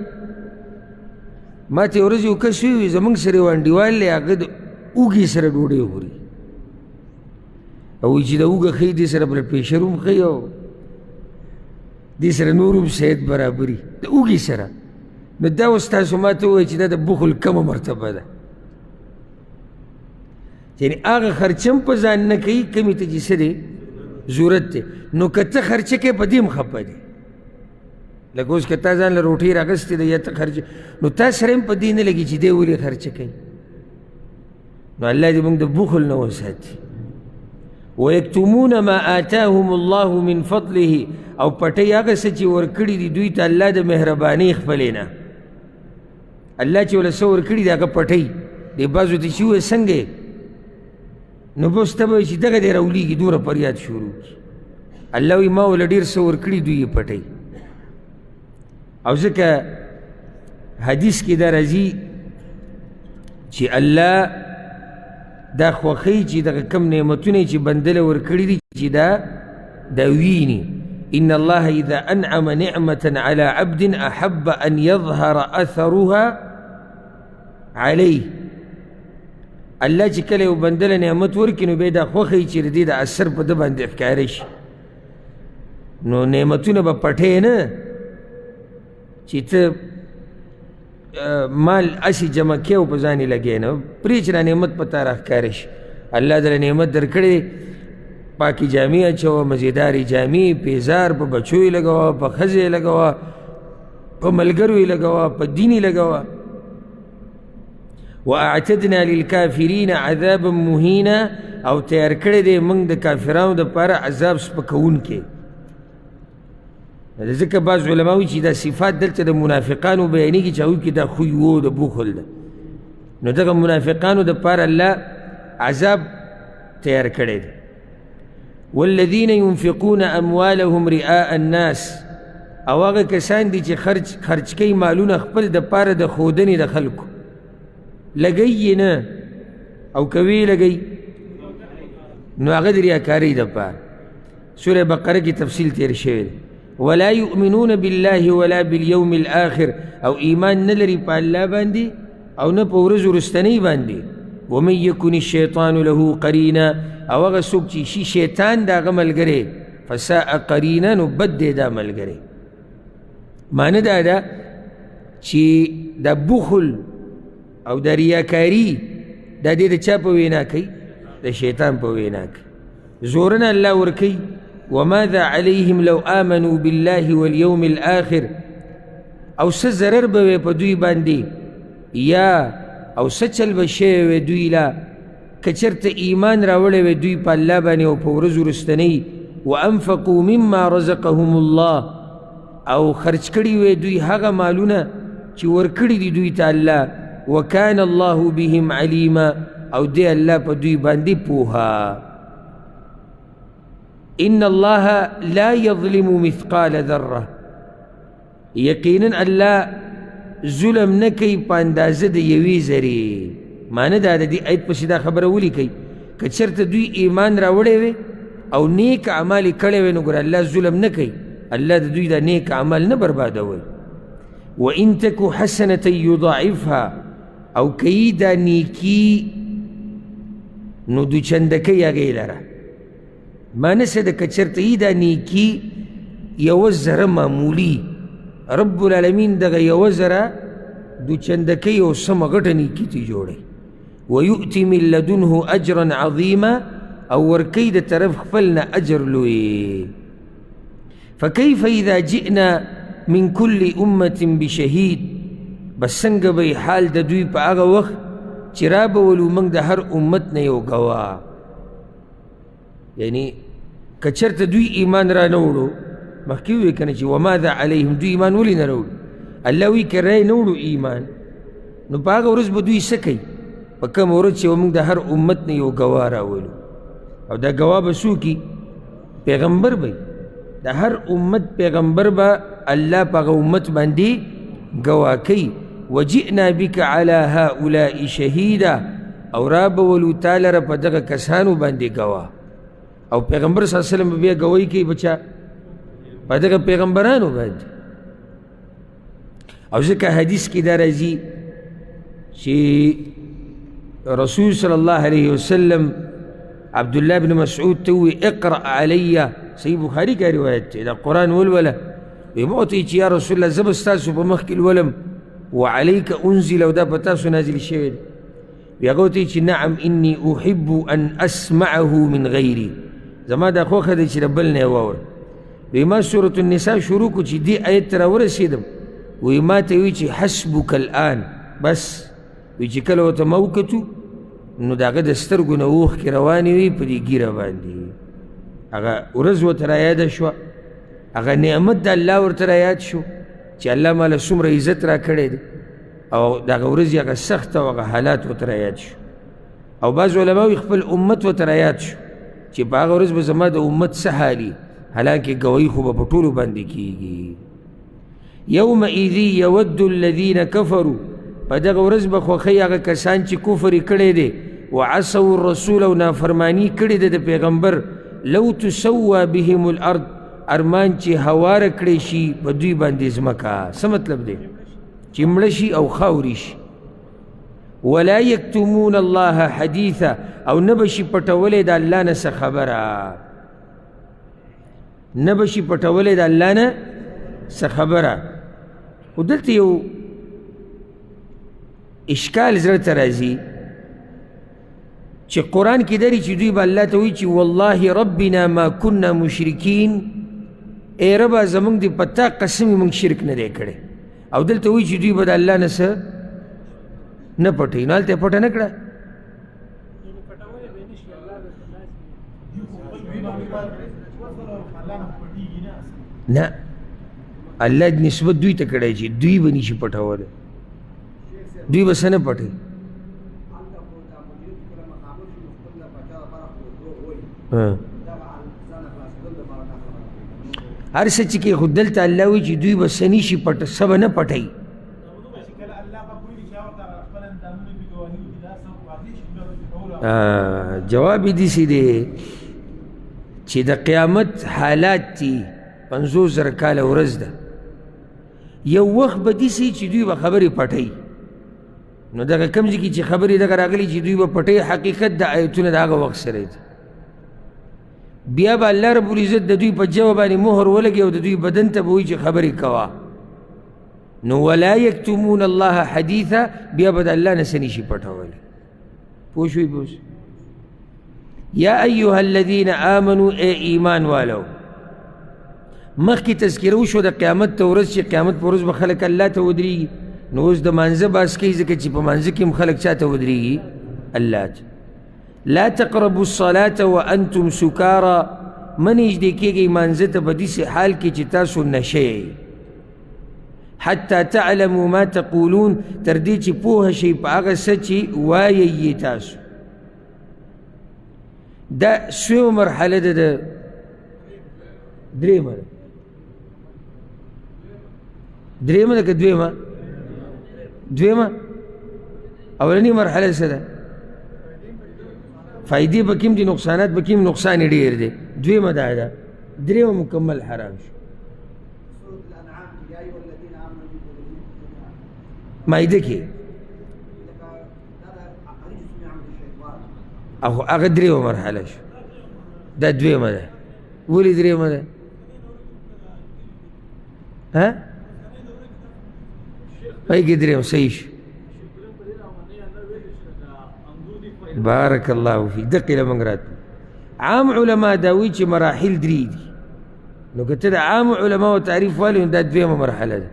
ما ته یو ورځ یو کس ووي زمونږ سره یو انډیوال دی هغه د اوږې سره ډوډۍ خوري او وایي چې د اوږه ښایي دې سره بلډ پریشر هم ښایي او دې سره نور هم صحت برابري د اوږې سره. نو دا اوس تاسو ما ته ووایي چې دا د بخل کمه مرتبه ده. یعنې هغه خرچه هم په ځان نه کوي کمې ته چې څه دی ضرورت دی. نو که ته خرچه کوې په دې هم خفه دی. لکه اوس که تا ځان له روټۍ راغستې ده یا ته خرچه نو تا سره هم په دې نه لګي چې دی ولې خرچه کوي. نو الله دې موږ د بخل نه وساتي. ویکتمون ما آتاهم الله من فضله او پټوي هغه څه چې ورکړي دي دوی ته الله د مهربانۍ خپلې نه. الله چې وله څه ورکړي دي هغه پټوي. دې بعضو ته چې ووایي څنګه نو بس ته به وایي چې دغه دی راولېږي دومره فریاد شروع کړي. الله وایي ما وله ډېر څه ورکړي دوی یې پټوي. او ځکه حدیث کې دا راځي چې الله دا خوښوي چې دغه کم نعمتونه چې بنده له ورکړي دي چې دا ویني. ان الله اذا انعم نعمة على عبد احب ان يظهر اثرها عليه. الله چې کله یو بنده له نعمت ورکړي نو بیا دا خوښوي چې د دې د اثر په ده باندې ښکاره شي. نو نعمتونه به پټې نه چې ته مال اسی جمع کې او په ځان یې لګې نه پرې چې دا نعمت په تا راښکاره شي. الله دله نعمت درکړی پاکې جامې اچوه مزیدارې جامې پیزار په بچو یې لګوه په ښځې یې لګوه په ملګرو یې لګوه په دین یې لګوه. واعتدنا للکافرین عذابا مهینا او تیار کړی دی موږ د کافرانو دپاره عذاب سپکوونکی. ځکه بعض علما وایي چې دا صفات دلته د منافقانو بیانېږي چې هغوی کې دا خوی و د بخل ده. نو دغه منافقانو دپاره الله عذاب تیار کړی دی. والذین ينفقون اموالهم رئاء الناس او هغه کسان دي چې خرج کوي مالونه خپل دپاره د ښودنې د خلکو لګوي نه او کوي لګوي نو هغه د ریاکارۍ دپاره. سوره بقره کې تفصیل تیر شوی دی. ولا يؤمنون بالله ولا باليوم الآخر او ایمان نه لري په الله باندې او نه په ورځ وروستنۍ باندې. ومن یکن الشیطان له قرینا او هغه څوک چې شي شیطان د هغه ملګری فساء قرینا نو بد دی دا ملګری. معنی دا ده چې دا بخل او دا ریاکاري دا دې د چا په وینا کوي د شیطان په وینا کوي. زورنا الله ورکوي. وماذا عليهم لو آمنوا بالله واليوم الآخر او څه ضرر به وی په دوی باندې یا او څه چل به شوی وی دوی لا که چېرته ایمان راوړی وی دوی په الله باندې او په ورځ وروستنۍ. وانفقوا مما رزقهم الله او خرج کړي وی دوی هغه مالونه چې ورکړي دي دوی ته الله. وکان الله بهم علیما او دی الله په دوی باندې پوها. ان الله لا يظلم مثقال ذره یقینا الله ظلم نه کوي په اندازه د یوې ذرې. معنی دا د دې آیت پسې دا خبره ولیکئ که چېرته دوی ایمان راوړی وی او نیک اعمال یې کړی وی نو ګوره الله ظلم نه کوي. الله د دوی دا نیک عمل نه بربادوي. وان تک حسنة یضاعفها او کوي دا نیکي نو دوچنده کوي هغې لره. معنی څه ده که چېرته یي دا نیکي یوه ذره معمولي رب العالمین دغه یوه ذره دوچنده کوي او سمه غټه نیکي ترې جوړوي. ویؤتي من لدنه اجرا عظیما او ورکوي د طرف خپل نه اجر لوی. فکیف اذا جئنا من كل امة بشهید بس څنګه به حال د دوی په هغه وخت چې رابولو موږ د هر امت نه یو ګواه. یعنی که چېرته دوی ایمان را نه وړو مخکې ووایي که نه چې وماذا علیهم دوی ایمان ولې نه راوړو. الله وایي که رای نه وړو ایمان نو په هغه ورځ به دوی څه کوي په کومه ورځ چې موږ د هر امت نه یو ګواه راولو او دا ګواه به څوک پیغمبر به د هر امت پیغمبر به الله په هغه امت باندې ګواه کوي وجئنا بک علی هؤلاء شهیدا او را به ولو تا لره په دغه کسانو باندې ګواه او پیغمبر صلی الله علیه وسلم بیا ګواهي کوي بچا په دغه پیغمبرانو باندې او ځکه حدیث کې دا راځي چې رسول صلی الله علیه وسلم عبدالله بن مسعود ته ووایي اقرأ علی صحیح بخاري کا روایت دی دا قرآن ولوله وی ما ورته چې یا رسول الله زه به ستاسو په مخ کې لولم وعلیک انزل او دا په تاسو نازل شوی دی وی هغه ورته چې نعم انی احب ان اسمعه من غیري زما دا خوښه دی چې د بل نه یې واورم وی ما سورة النساء شروع کړو چې دې آیت ته راورسېدم وی ما ته وی چې حسبک الآن بس وی چې کله ورته ما وکتو نو د هغه د سترګو نه اوښکې روانې وي په دې ږیره باندې هغه ورځ ورته رایاده شوه هغه نعمت د الله ورته رایاد شو چې الله ماله څومره عزت را کړی دی او د هغه ورځې هغه سخت او هغه حالات ورته رایاد شو او بعض علما وایي خپل امت ورته رایاد شو چې په هغه ورځ به زما د امت څه حالي حالانکې ګوایي خو به په ټولو باندې کېږي یومئذ یود الذین کفروا په دغه ورځ به خوښوي هغه کسان چې کفر یې کړی دی وعصوا الرسول او نافرماني کړې ده د پیغمبر لو تسوى بهم الارض ارمان چې هواره کړی شي په دوی باندې ځمکه څه مطلب دی چې مړه شي او خاورې شي ولا یکتمون الله حدیثا او نه به شي پټولی د الله نه څه خبره نه به شي پټولی د الله نه څه خبره خو دلته یو اشکال زړه ته راځي چې قرآن کې دری چې دوی به الله ته وایي چې والله ربنا ما كنا مشرکین ای ربه زمونږ د پتا قسم یې مونږ شرک نه دی کړی او دلته وایي چې دوی به د الله نه څه نه پټوي نو هلته یې پټه نه کړه نه الله نسبت دوی ته کړی چې دوی به نشي پټولی دوی به څه نه پټوي هر څه چې کې خو دلته الله وایي چې دوی به څه نشي څه به نه پټوي جواب یې داسې دی چې د قیامت حالات دي 50,000 کاله ورځ ده یو وخت به داسې چې دوی به خبرې پټوي نو دغه کوم ځای کې چې خبرې دغه راغلي چې دوی به پټوي حقیقت د آیتونه د هغه وخت سره دي بیا به الله رب العزت د دوی په جوه باندې مهر ولګي او د دوی بدن ته به وایي چې خبرې کوه نو ولا یکتمون الله حدیثا بیا به د الله نه څه نشي پټولی پوه شوي پوه یا ایها الذین آمنوا ای ایمان والو مخکې تذکره وشو د قیامت ته ورځ چې قیامت په ورځ به خلک الله ته ودرېږي نو اوس د مانځه باس کوي ځکه چې په مانځه کې هم خلک چا ته ودرېږي الله ته لا تقربوا الصلاة وانتم سکارا مه نږدې کېږئ مانځه ته په داسې حال کې چې تاسو نشه یئ حتی تعلموا ما تقولون تر دې چې پوهه شئ په هغه څه چې وایئ یې تاسو دا سویمه مرحله ده د درېیمه ده درېیمه ده که دویمه دویمه اولنی مرحله څه ده فائدې به کوم دي نقصانات به کوم نقصان یې ډېر دی دویمه دا ده درېیمه مکمل حرام شو مایده کې هغه درېیمه مرحله شو دا دویمه ده ولې درېیمه ده ها پای کې درېیمه صحیح شو بارک الله فیک دقې له موږ راتلو عام علما دا وایي چې مراحل درې دي نو که ته د عام علماو تعریف والي نو دا دویمه مرحله ده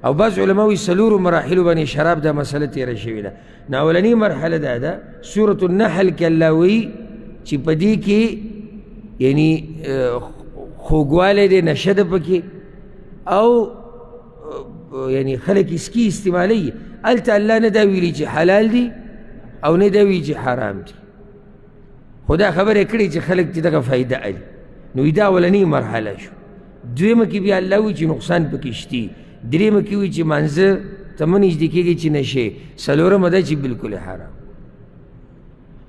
او بعض علما وایي څلورو مراحلو باندې شراب دا مسله تېره شوې ده نو اولنۍ مرحله دا ده سورة النحل کې الله وایي چې په دې کې یعنی خوږوالی دی نشه ده پکې او یعنی خلک اسکي استعمالوي هلته الله نه دا ویلي چې حلال دي او نه دا ویلي چې حرام دي خو دا خبره یې کړې چې خلک دې دغه فایده اخلي نو دا اولنۍ مرحله شو دویمه کې بیا الله وایي چې نقصان پکې شتي، درېیمه کې وایي چې مانځه ته مه نږدې کېږي چې نشې، څلورمه ده چې بالکل حرام.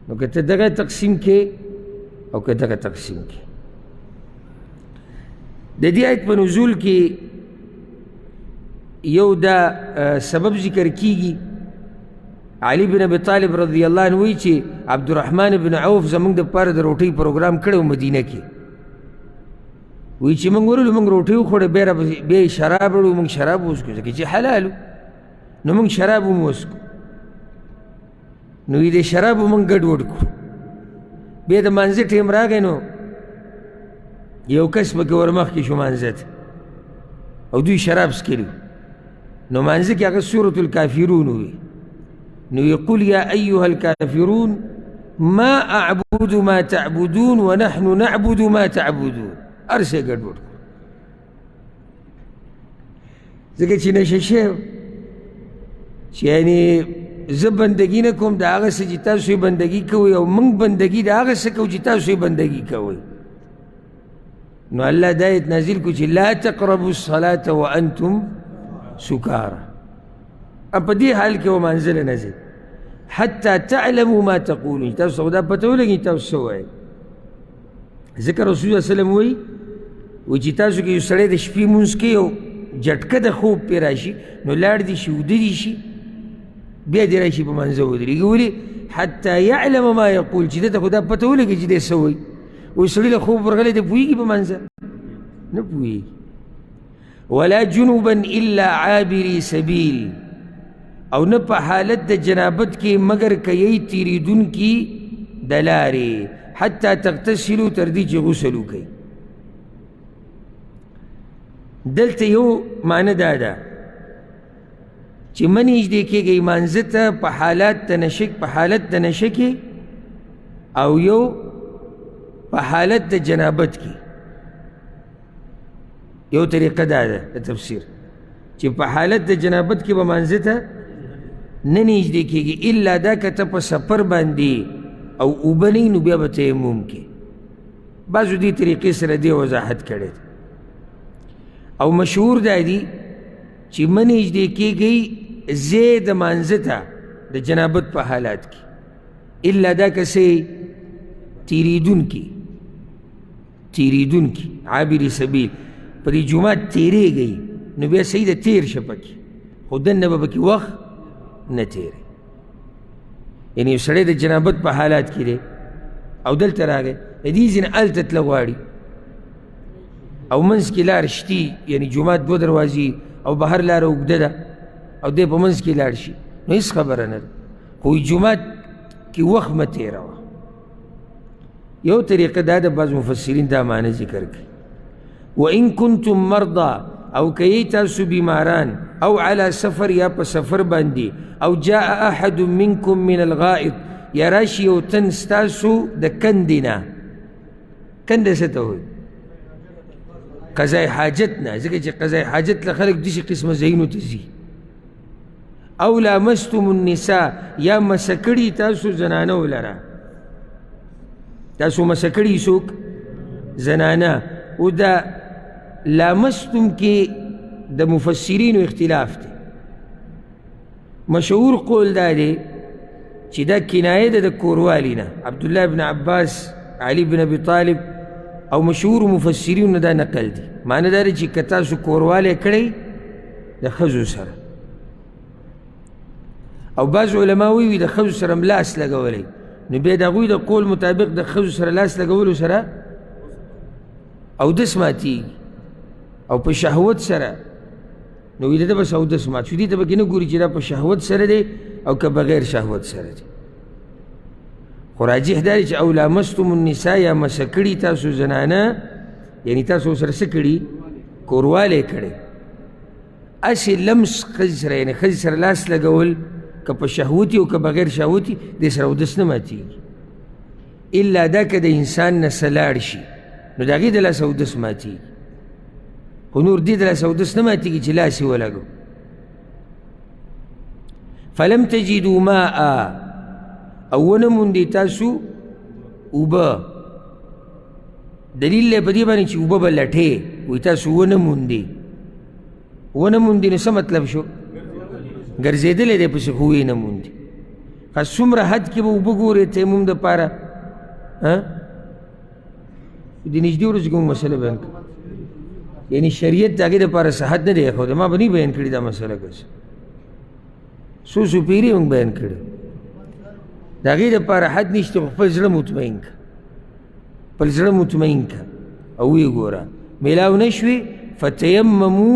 نو که ته دغه تقسیم کې او که دغه تقسیم کې. د دې آیت په نزول کې یو دا سبب ذکر کیږي. علي بن ابي طالب رضی الله عنه وایي چې عبدالرحمن بن عوف زموږ دپاره د روټۍ پروګرام کړی و مدینه کې. وایي چې موږ ورغلو، موږ روټۍ وخوړه، بیا یې شراب وړو، موږ شراب وڅښو ځکه چې حلال و، نو موږ شراب هم وڅښو. نو د شرابو موږ ګډوډ کړو. بیا د مانځه ټیم راغی، نو یو کس پکې ورمخکې شو مانځه ته، او دوی شراب څښلي. نو مانځه کې هغه سورة الکافرون ووي. نو یقول یا ایها الکافرون ما اعبد ما تعبدون ونحن نعبد ما تعبدون. هر څه یې ګډوډ کړو ځکه چې نشه شوی چې یعنې زه بندګي نه کوم د هغه څه چې تاسو یې بندګي کوئ، او موږ بندګي د هغه څه کوو چې تاسو یې بندګي کوئ. نو الله دا آیت نازل کړو چې لا تقربوا الصلاة وانتم سکارى. په دې حال کې ومانځله نه ځئ حتی تعلموا ما تقولون، تاسو ته دا پته ولګي تاسو څه وایئ. ځکه رسول الله صلی الله علیه وسلم وایي چې تاسو کې یو سړی د شپې لمونځ کوي او جټکه د خوب پرې راشي، نو لاړ دي شي، وده دي شي، بیا دې راشي په منځه ودرېږي. ولې؟ حتی یعلم ما یقول، چې ده ته خو دا پته ولګي چې دی څه وایي. اوس سړي له خوب ورغلی دی، پوهېږي په منځه؟ نه پوهېږي. ولا جنوبا الا عابري سبیل، او نه په حالت د جنابت کې مگر که یی تېرېدونکي د لارې، حتی تغتسلو تر دې چې غسل وکړئ. دلته یو معنی دا ده چې مه نږدې کېږئ مانځه ته په حالت د نشه کې، او یو په حالت د جنابت کې. یو طریقه دا ده د تفسیر چې په حالت د جنابت کې به مانځه ته نه نږدې کېږي، الا دا که ته په سفر باندې او اوبه نه وي، نو بیا به تیمم کې. بعضو دې طریقې سره دې وضاحت کړی دی. او مشهور دا دی چې مه نږدې کېږئ ځای د مانځه ته د جنابت په حالات کې، الا دا که څه تېرېدونکي عابري سبیل، په دې جومات تېرېږئ، نو بیا صحیح ده تېر شه پکې، خو دننه به پکې وخت نه تېرئ. یعنې یو سړی د جنابت په حالات کې دی او دلته راغی، د دې ځینې هلته تله غواړي، او منځ کې لار شتي، یعنې جومات دوه دروازې او بهر لاره اوږده ده، او دی په منځ کې لاړ شي، نو هېڅ خبره نه ده. خو جومات کې وخت مه تېروه. یو طریقه دا ده، بعض مفسرین دا معنی ذکر کوي. وان کنتم مرضى، او که یی تاسو بیماران، او علی سفر، یا په سفر باندې، او جاء احد منکم من الغائط، یا راشي یو تن ستاسو د کندې نه. کنده څه ته وایي؟ قضای حاجت نه، ځکه چې قضای حاجت له خلک داسې قسمه ځایونو ته ځي. او لامستم النساء، یا مسه کړي تاسو زنانه لره. تاسو مسه کړي څوک؟ زنانه. او دا لامستم کې د مفسرینو اختلاف دی. مشهور قول دا دی چې دا کنایه ده د کوروالي نه. عبدالله بن عباس، علي بن ابي طالب او مشهور مفسرینو دا نقل دی. معنی دا دی چې که تاسو کوروالی کړئ د ښځو سره، او بعض علما وایي د ښځو سره هم لاس لګولی، نو بیا د هغوی د قول مطابق د ښځو سره لاس لګولو سره اودس ماتېږي، او په شهوت سره، نو وي د ده بس اودس مات شو. دې ته پکې نه ګوري چې دا په شهوت سره دی او که بغیر شهوت سره دی. خو راجح دا دی چې او لامستم النساء، یا مسه کړي تاسو زنانه، یعنې تاسو ورسره څه کړي؟ کوروالی کړی. هسې لمس ښځې سره، یعنې ښځې سره لاس لګول، که په شهوتي او که بغیر شهوتي، دې سره اودس نه ماتېږي، الا دا که د انسان نه څه لاړ شي، نو د هغې د لاسه اودس ماتېږي. خو نور دې د لاسه اودس نه ماتېږي چې لاس یې ولګو. فلم تجدوا ماء، او ونه موندې تاسو اوبه، دلیل دی په دې باندې چې اوبه به لټې وایي تاسو ونه موندې نو څه مطلب شو ګرځېدلی دی پسې خو ویې نه موندې څومره حد کې به اوبه ګورې تیمم دپاره د نږدې ورځو کې مونږ مسله بیان کړو یعنی شریعت د هغې دپاره څه حد نه دی ایښودی ما به نه بیان کړي دا مسله که څو پیرې مونږ بیان کړي د هغې دپاره حد نشته خو خپل زړه مطمئن که خپل زړه مطمئن که او ویې ګوره میلاو نه شوې فتیممو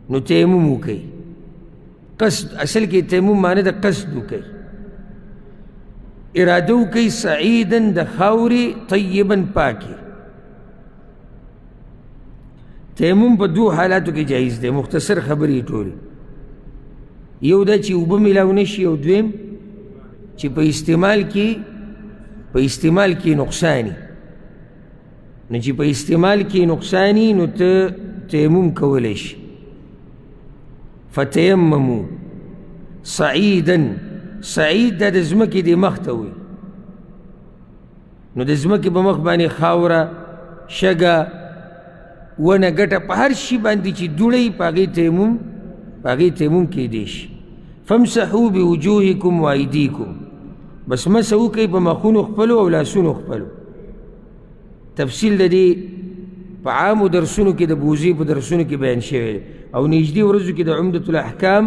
نو تیمم وکئ قصد اصل کې تیمم معنی د قصد وکئ اراده وکئ سعیدا د خاورې طیبا پاکې تیمم په دو حالاتو کې جایز دی مختصر خبرې ټولې یو دا چې اوبه میلاو نه شي او دویم چې په استعمال کې نقصاني نو چې په استعمال کې نقصاني نو ته تیمم کولی شي فتیممو صعیدا سعید دا د ځمکې د مخ ته وي نو د ځمکې په مخ باندې خاوره شګه ونه ګټه په هر شي باندې چې دوړی په هغې تیمم کیدی شي فامسحوا بوجوهکم وایدیکم بس مسح وکئ په مخونو خپلو او لاسونو خپلو تفصیل د دې په عامو درسونو کې د بوزي په درسونو کې بیان شوی او نږدې ورځو کې د عمدة الاحکام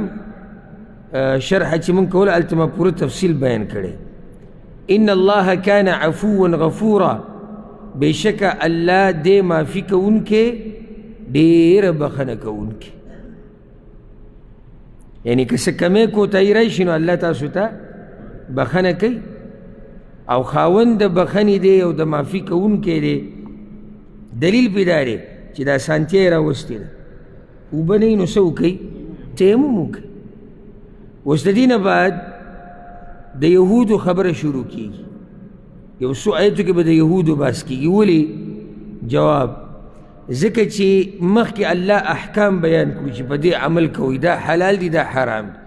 شرح چې مونږ کوله هلته ما پوره تفصیل بیان کړی ان الله کان عفوا غفورا بېشکه الله دې معافي کوونکی ډېره بخښنه کوونکی یعنی که څه کمی کوتاهي راشي نو الله تاسو ته بخښنه کوي او خاوند د بخښنې دی او د معافي کوونکی دی دلیل پې دا دی چې دا اسانتیا یې راوستې ده اوبه نه وي نو څه وکئ تیمم وکئ اوس د دې نه بعد د یهودو خبره شروع کیږي یو څو آیتو کې به د یهودو بحث کیږي ولې جواب ځکه چې مخکې الله احکام بیان کړو چې په دې عمل کوئ دا حلال دي دا حرام دي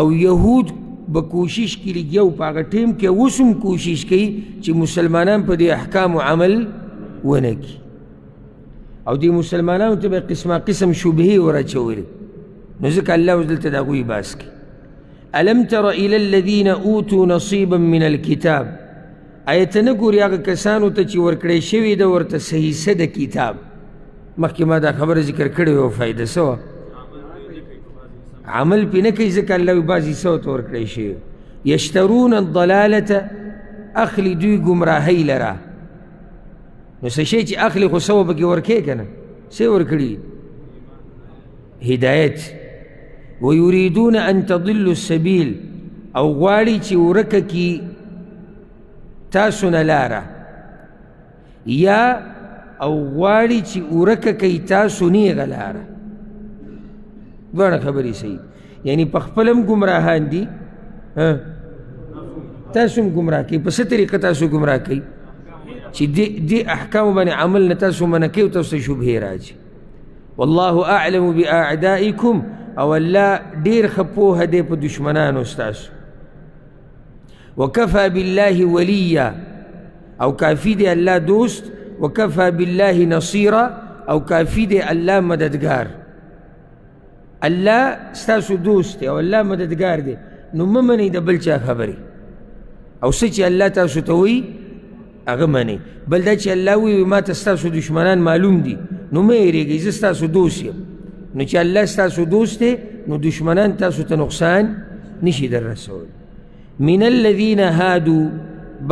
او یهود به کوشش کړي یو په هغه ټیم کې اوس هم کوشش کوي چې مسلمانان په دې احکامو عمل ونه کړي او دې مسلمانانو ته به قسمه قسم شبهې ورچولې نو ځکه الله اوس دلته د هغوی بحث کوي الم تر الى الذين اوتوا نصيبا من الكتاب آیا ته نه ګورې هغه کسانو ته چې ورکړی شوي ده ورته صحیحه د کتاب مخکې ما دا خبره ذکر کړې وه فایده څه وه عمل پې نه کوي ځکه الله وایي بعضې څه ورته ورکړی شوي یشترون الضلالة اخلي دوی ګمراهۍ لره نو څه شی چې اخلي خو څه به پکې ورکوې که نه څه یې ورکړي هدایت ویریدون ان تضلوا السبیل او غواړي چې ورکه کي تاسو نه لاره یا او غواړي چې ورکه کوي تاسو نیغه لاره دواړه خبرې صحیح یعنی په خپله هم ګمراهان دي تاسو هم ګمراه کوي په څه طریقه تاسو ګمراه کوي چې دې احکامو باندې عمل نه تاسو منع کوي او تاسو ته شبهې راځي والله اعلم باعدائکم او الله ډېر ښه پوهه دی په دشمنانو ستاسو وکفى بالله ولیا او کافی دی الله دوست وکفى بالله نصیرا او کافی دی الله مددگار الله ستاسو دوست دی او الله مددگار دی نو مه منئ د بل چا خبرې او څه چې الله تاسو ته وایي هغه منئ بل دا چې الله وایي ما ته ستاسو دشمنان معلوم دي نو مه هېرېږئ زه ستاسو دوست یم نو چې الله ستاسو دوست دی نو دشمنان تاسو ته نقصان نشي در رسول من الذين هادو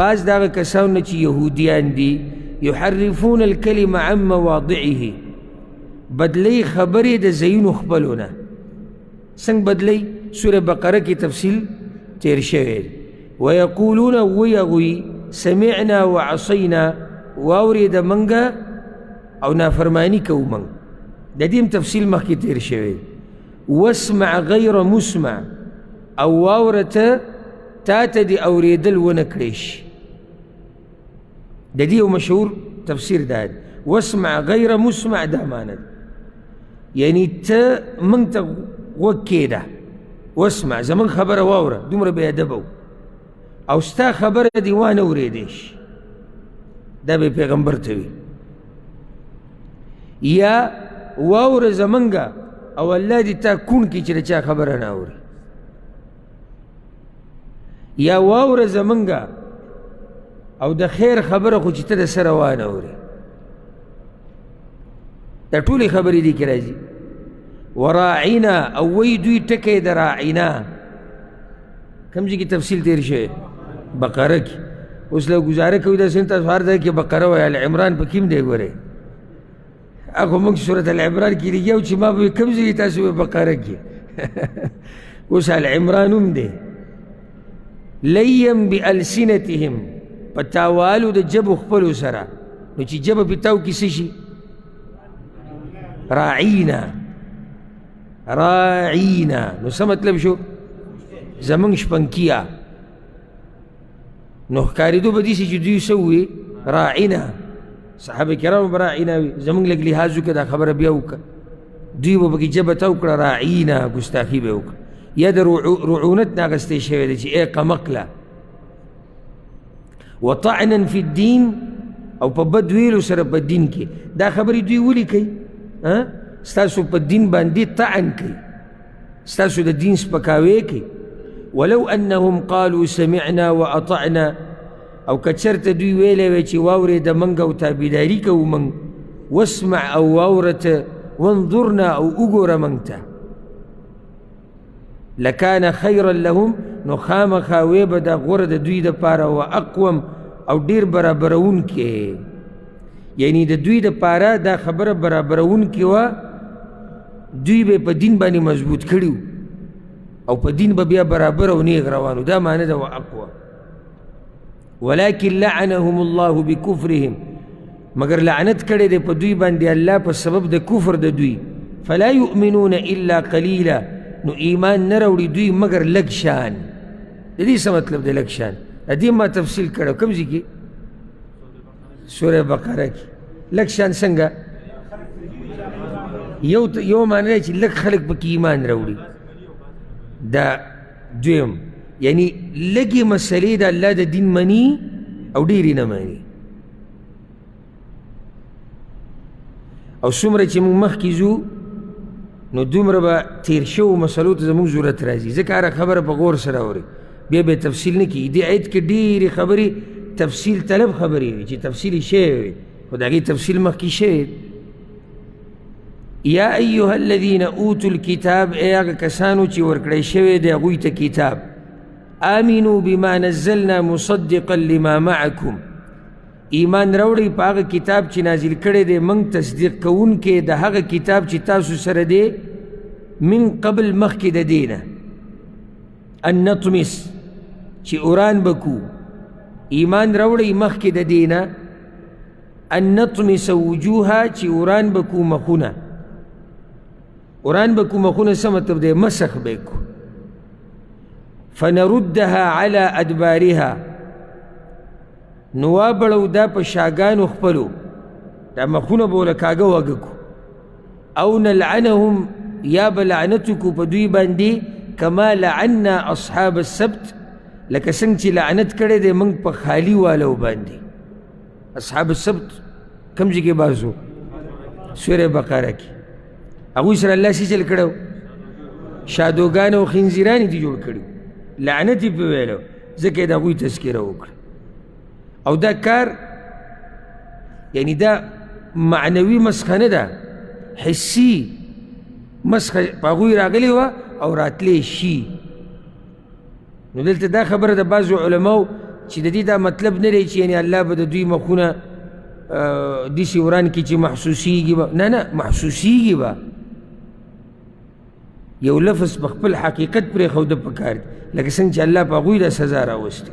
بعض دغه کسانو نه چې یهودیان دي یحرفون الکلم عن مواضعه بدلی خبرې د ځایونو خپلو نه څنګه بدلی سوره بقره کې تفصیل تیر شوی ویقولون وی هغوی سمعنا وعصینا واورېده منګه او نافرمانی کوو منګ د دې هم تفصیل مخکې تیر شوی واسمع غیر مسمع او واوره ته تا ته دې اورېدل ونه کړی شي د دې یو مشهور تفسیر دا دی واسمع غیر مسمع دا معنی ده یعنی ته موږ ته غوږ کېږده واسمع زموږ خبره واوره دومره بې ادبه او ستا خبره دې وانه اورېدی شي دا به پیغمبر ته وي یا واوره زمونږه او الله دې تا کون کړي چې د چا خبره نه اوري یا واوره زمونږه او د خیر خبره خو چې ته د سره وانه اوري دا ټولې خبرې دي کې راځي وراعینا او وی دوی ټکی د راعینا کوم ځای کې تفصیل تیر شوی بقره کې اوس له ګزاره کوي داسې تاسو هر ځای کې بقره وایي العمران په کوم دی ګورئ هغه موږ صورت العمران کې لګیا چې ما به کوم ځای تاسو بقره کې اوس العمران هم دی لیم بالسنتهم په تاوالو د جبو خپلو سره نو چې جبه پې تاو کې څه شي راعینا راعینا نو څه مطلب شو زمونږ شپنکیه نو ښکارېدو به داسې چې دوی څه ووي راعینا صحابه کرامو به راعینا وي زمونږ لږ لحاظ وکړه دا خبره بیا وکړه دوی به پکې جبه ته وکړه راعینا ګستاخي به وکړه یا د رعونت نه اخیستی شوی دی چې ای قمقله وطعنا فی الدین او په بد ویلو سره په دین کې دا خبرې دوی ولې کوي ستاسو په دین باندې طعن کوي ستاسو د دین سپکاوی کوي ولو انهم قالوا سمعنا واطعنا او که چېرته دوی ویلی وی چې واورېده موږ او تابعداري کوو موږ واسمع او واورته وانظرنا او وګوره موږ ته لکان خیرا لهم نو خامخا وی به دا غوره د دوی دپاره و اقوم او ډېر برابرونکې یعنی د دوی دپاره دا خبره برابرونکې وه دوی به په دین باندې مضبوط کړي او په دین به بیا برابر او نیغ روانو دا معنی ده و اقوه ولكن لعنهم الله بكفرهم مگر لعنت کړی دی په دوی باندې الله په سبب د کفر د دوی فلا يؤمنون الا قليلا نو ایمان نه راوړي دوی مگر لږ شان د دې څه مطلب دی لږ شان د دې ما تفصیل کړی کوم ځای کې سوره بقره کې لږ شان څنګه یو معنی دی چې لږ خلک پکې ایمان راوړي دا دویم یعنی لږې مسلې د الله د دین مني او ډېرې نه مني او څومره چې موږ مخکې ځو نو دومره به تیر شوو مسلو ته زموږ ضرورت راځي ځکه هره خبره په غور سره اوري بیا به تفصیل نه کېږي دې آیت کې ډېرې خبرې تفصیل طلب خبرې وي چې تفصیل یې شوی وي خو د هغې تفصیل مخکې شوی یا ایها الذین اوتوا الکتاب ای هغه کسانو چې ورکړی شوی دی هغوی ته کتاب آمنوا بما نزلنا مصدقا لما معکم ایمان راوړئ په هغه کتاب چې نازل کړی دی موږ تصدیق کوونکی د هغه کتاب چې تاسو سره دی من قبل مخکې د دې نه ان نطمس چې اوران بکو ایمان راوړئ مخکې د دې نه ان نطمس وجوها چې اوران بکو مخونه اوران بکو مخونه څه مطلب دی مسخ بکو فنردها على ادبارها نو وابړو دا په شاګانو خپلو دا مخونه به له کاږه وږه کو او نلعنهم یا به لعنت کو په دوی باندې کما لعنا اصحاب السبت لکه څنګه چې لعنت کړی دی موږ په خالي والو باندې اصحاب السبت کوم ځای کې بازو سوره بقره کې هغوی سره الله څه چل کړی شادوګان او خنزیران یې دي جوړ کړي لعنت یې پې ویلی ځکه یې د هغوی تذکره وکړه او دا کار یعنی دا معنوي مسخه نه ده حسي مسخه په هغوی راغلې وه او راتلی شي نو دلته دا خبره د بعضو علماو چې د دې دا مطلب نه دی چې یعنی الله به د دوی مخونه داسې وران کړي چې محسوسیږي به نه محسوسیږي به یو لفظ په خپل حقیقت پرېښوده پکار دی لکه څنګه چې الله په هغوی دا سزا راوستې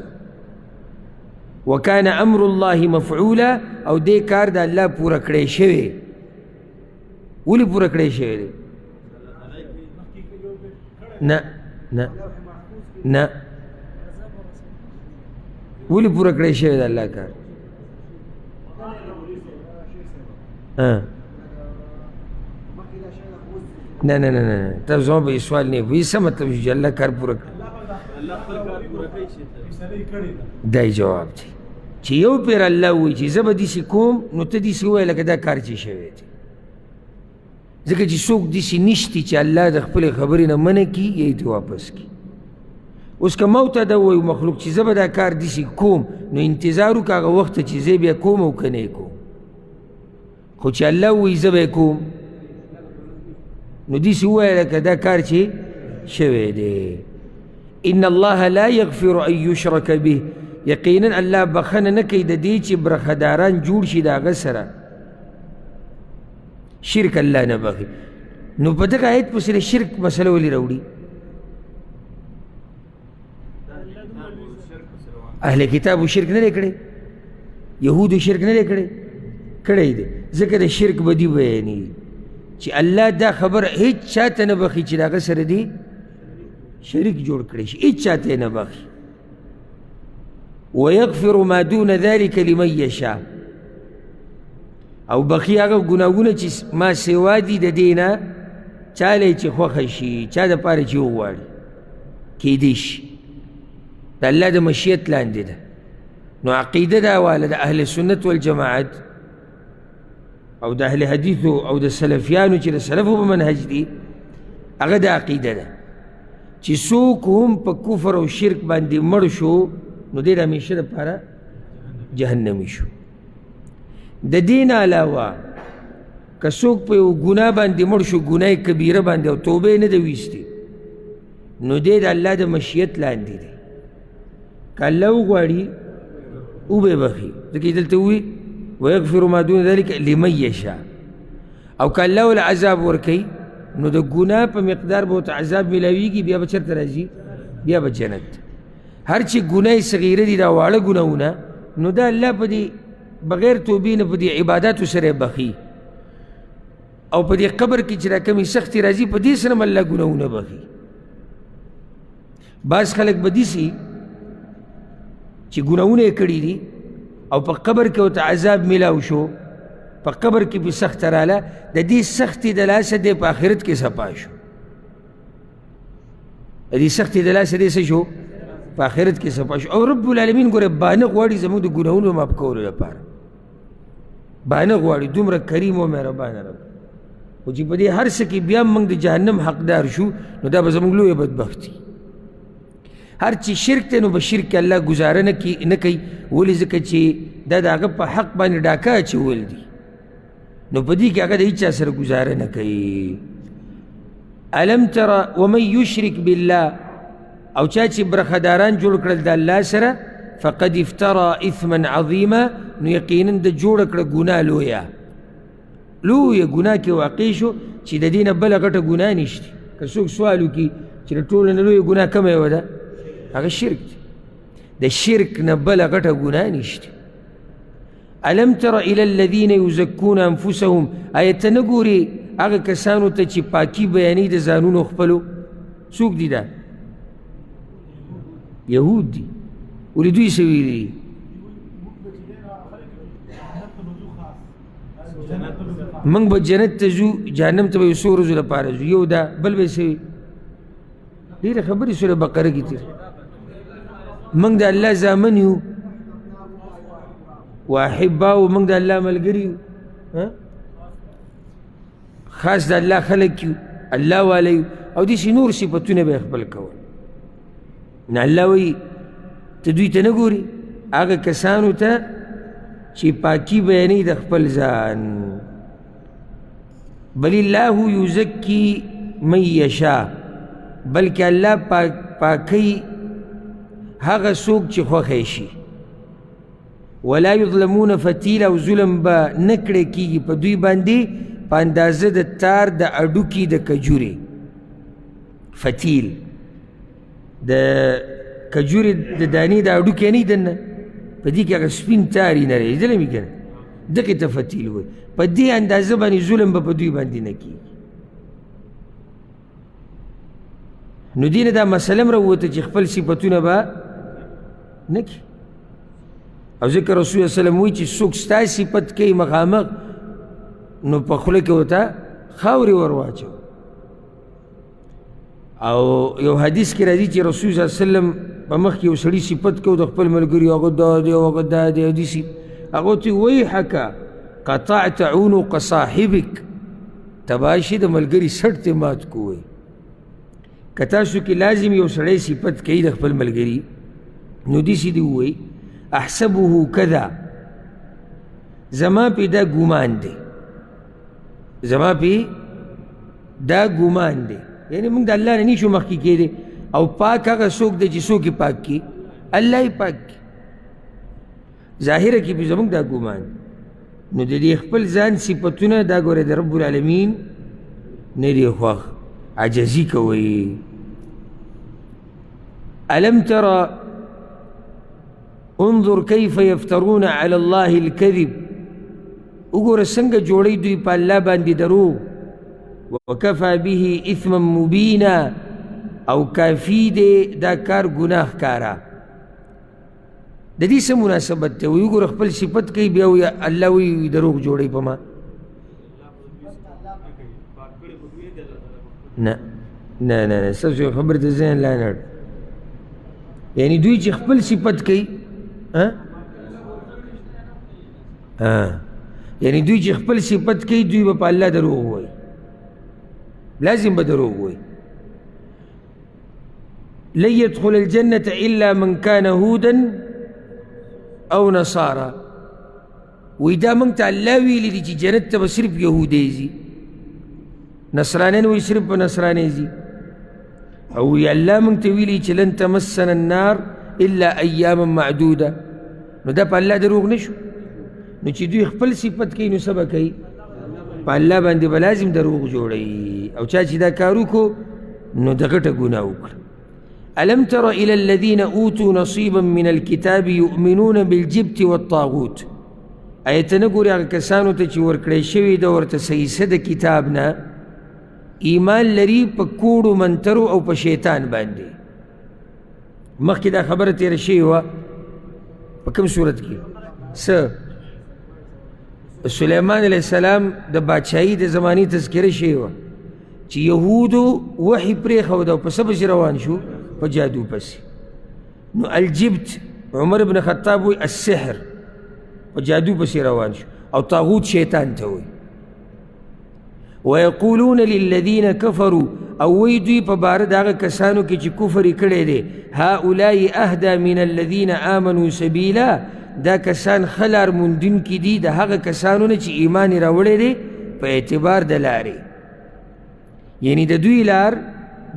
وکان امر الله مفعولا او دې کار د الله پوره کړی شوی ولې پوره کړی شوی دی نه نه نه ولې پوره کړی شوی د الله کار نه نه نه نه تاسو زما به سوال نه وي څه مطلب چې الله کار پوره کړي دا جواب دی چې یو پیر الله وایي چې زه به داسې کوم نو ته داسې ووایه لکه دا کار چې شوی دی ځکه چې څوک داسې نشتی چې الله د خپلې خبرې نه منع کي یا یې واپس کي اوس که ما ته دا ووایو مخلوق چې زه به دا کار داسې کوم نو انتظار وکړه هغه وخت ته چې زه بیا کوم او که نه کوم خو چې الله وایي زه به کوم نو داسې ووایه لکه دا کار چې شوی دی ان الله لا یغفر ان یشرک به یقینا الله بخنه نه کوي د دې چې برخداران جوړ شي د هغه سره شرک الله نه بخي نو په دغه آیت پسې شرک مسله ولې راوړي اهل کتابو شرک نه دی کړی یهودو شرک نه دی کړی دی ځکه د شرک بدي بیانوي چې الله دا خبر هیڅ چاته نه بخي چې د هغه سره دی شریک جوړ کړی شي هیڅ چاته نه بخي ويغفر ما دون ذلك لمن يشاء او بخي هغه ګناهونه چې ما سوا دي د دې نه چاله چې خوښه شي چا دپاره چې وغواړي کیدی شي د الله د مشیت لاندې ده نو عقیده دا واله د اهل سنت والجماعت او د اهل حدیثو او د سلفیانو چې د سلفو په منهج دي هغه د عقیده ده چې څوک هم په کفر او شرک باندې مړ شو نو دې د همیشه دپاره جهنمي شو د دې نه علاوه که څوک په یو ګناه باندې مړ شو ګناه کبیره باندې او توبه یې نه ده ویستې نو دې د الله د مشیت لاندې دی که الله وغواړي وبه بخي ځکه دلته ووي ويغفر ما دون ذلك لمن يشاء او که الله ول عذاب ورکوي نو د ګناه په مقدار به ورته عذاب میلاویږي بیا به چېرته راځي بیا به جنت هر چې ګناه صغیره دي دا واړه ګناهونه نو دا الله په دې بغیر توبې نه په دې عباداتو سره بخي او په دې قبر کې چې را کمې سختې راځي په دې سره هم الله ګناهونه بخي بعض خلک به داسې چې ګناهونه یې کړي دي او په قبر کې ورته عذاب میلاو شو په قبر کې به سخته راله د دې سختې د لاسه دی په آخرت کې صفا شو د دې سختې د لاسه دی څه شو په آخرت کې صفا شو او رب العالمین ګوره بانه غواړي زموږ د ګناهونو معاف کولو لپاره بانه غواړي دومره کریم او مهربانه رب خو چې په دې هر څه کې بیا موږ د جهنم حقدار شو نو دا به زموږ لویه بدبختي هر چې شرک دی نو به شرک الله ګزاره نه کوي ولې ځکه چې دا د هغه په حق باندې ډاکه اچول دي نو په دې کې هغه د هېچا سره ګزاره نه کوي الم تره ومن یشرک بالله او چا چې برخداران جوړ کړل د الله سره فقد افترى اثما عظیما نو یقینا د جوړه کړه ګناه لویه ګناه کې واقع شو چې د دې نه بله غټه ګناه نشته که څوک سوال وکړي چې د ټولو نه لویه ګناه کومه یوه ده هغه شرک دی د شرک نه بله غټه ګناه نشته الم تر الى الذين يزكون انفسهم آیا ته نه ګورې هغه کسانو ته چې پاکي بیانوي د ځانونو خپلو څوک دي دا یهود دي ولې دوی څه ویلي دي موږ به جنت ته ځو جهنم ته به یو څو ورځو لپاره ځو یو دا بل به څه وي ډېرې خبرې سوره بقره کې تېر موږ د الله زامن یو واحباو موږ د الله ملګري یو خاص د الله خلک یو الله والی یو او داسې نور صفتونه به یې خپل کول نه الله وایي ته دوی ته نه ګورې هغه کسانو ته چې پاکي بیانوي د خپل ځان بل الله یزکي من یشاء بلکې الله پاکوي هغه څوک چې خوښی شي ولا یظلمون فتیل او ظلم به نه کړی کېږي په دوی باندې په اندازه د تار د اډوکي د کجورې فتیل د کجورې د دانې د اډوکې نه دننه په دې کې هغه سپین تار یې نه لیدلی مې که نه دغې ته فتیل وایي په دې اندازه باندې ظلم به په دوی باندې نه کېږي نو دې نه دا مسله م راووته چې خپل صفتونه به نه کړي او ځکه رسول الله وسلم وایي چې څوک ستا صفت کوي مخامخ نو په خوله کې ورته خاورې ور واچوه او یو حدیث کې راځي چې رسول صلی الله علیه وسلم په مخ کې یو سړي صفت کو د خپل ملګري هغه دا دی او هغه دا دی او داسې هغه ته ویحک قطعت عنق صاحبک تباه شي د ملګري سټ ته مات کو وی که تاسو کې لازم یو سړی صفت کوي د خپل ملګري نو داسې دې ووایي احسبه کذا زما پې دا ګمان دی زما پې دا ګمان دی یعنی موږ د الله نه نشو مخکې کېدی او پاک هغه څوک دی چې څوک یې پاک کړي الله یې پاک کړي ظاهره کې پې زموږ دا ګمان نو د دې خپل ځان صفتونه دا ګوره د رب العالمین نه دی خوښ عجزي کوئ ألم ترى انظر كيف يفترون على الله الكذب وګوره څنګه جوړوي دوی په الله باندې دروغ وکفى به اثما مبینا او کافي دی دا کار ګناه ښکاره د دې څه مناسبت دی وایي وګوره خپل صفت کوي بیا وایي الله وایي دروغ جوړوي په ما نه نه نه ستاسو خبرې ته ذهن لا نه یعنی دوی چې خپل صفت کوي یعنی دوی چې خپل صفت کوي دوی به په الله دروغ وایي لازم به دروغ وایي لن يدخل الجنة إلا من كان هودا أو نصارى وإذا من تعلاوي اللي دي جنت بصرف يهوديزي نصرانين ويصرف بنصرانيزي أو يعلا من تويلي لن تمسنا النار إلا أياما معدودة نو دا پا الله دروغ نشو نو چې دوی خپل صفت کوي نو سبا کوي په الله باندې به لازم دروغ جوړوي او چا چې دا کار وکړو نو د غټه ګناه وکړه ألم تر إلى الذين أوتوا نصيبا من الكتاب يؤمنون بالجبت والطاغوت آیت نه ګورې هغه کسانو ته چې ورکړی شوي ده ورته سیسه د کتاب نه ایمان لري په کوړو منترو او په شیطان باندې مخکې دا خبره تېره شوې وه په کوم صورت کې څه سلیمان علیه السلام د بادشاهي د زمانې تذکره شوې وه چې یهودو وحي پرېښود او په څه پسې روان شو په جادو پسې نو الجبت عمر بن خطاب وایي السحر په جادو پسې روان شو او طاغوت شیطان ته وایي ويقولون للذين كفروا او وی دوی په باره د هغه کسانو کې چې کفر یې کړی دی هؤلاء اهدى من الذين آمنوا سبیلا دا کسان ښه لار موندونکي دي د هغه کسانو نه چې ایمان یې راوړی دی په اعتبار د لارې یعنی د دوی لار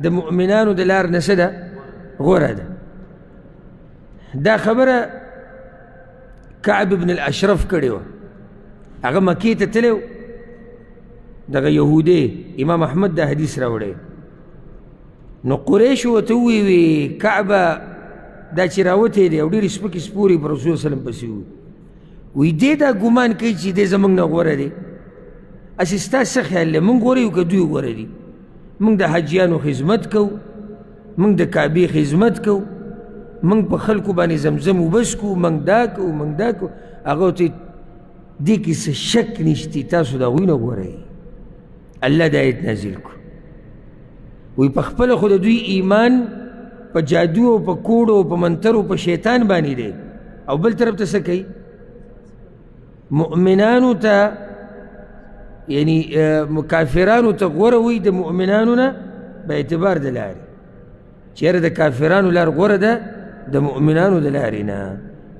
د مؤمنانو د لار نه څه ده غوره ده دا خبره کعب بن الاشرف کړې وه هغه مکې ته تللی دغه یهودی امام احمد دا حدیث راوړی نو قریش ورته وویل کعبه دا چې راوتی دی او ډېرې سپکې سپورې په رسول وسلم پسې وی دی دا ګمان کوي چې دی زموږ نه غوره دی هسې ستا څه خیال دی موږ غوره یو که دوی غوره دي موږ د حاجیانو خدمت کوو موږ د کعبې خدمت کوو موږ په خلکو باندې زمزم وبس کوو موږ دا کوو موږ دا کوو هغه ورته دې کې څه شک نشتی تاسو د هغوی نه غوره الله دا آیت نازل کو وی په خپله خو د دوی ایمان په جادو او په کوړو او په منترو په شیطان باندې دی او بل طرف ته څه کوي مؤمنانو ته یعنی کافرانو ته غوره وي د مؤمنانو نه په اعتبار د لارې چېرې د کافرانو لار غوره ده د مؤمنانو د لارې نه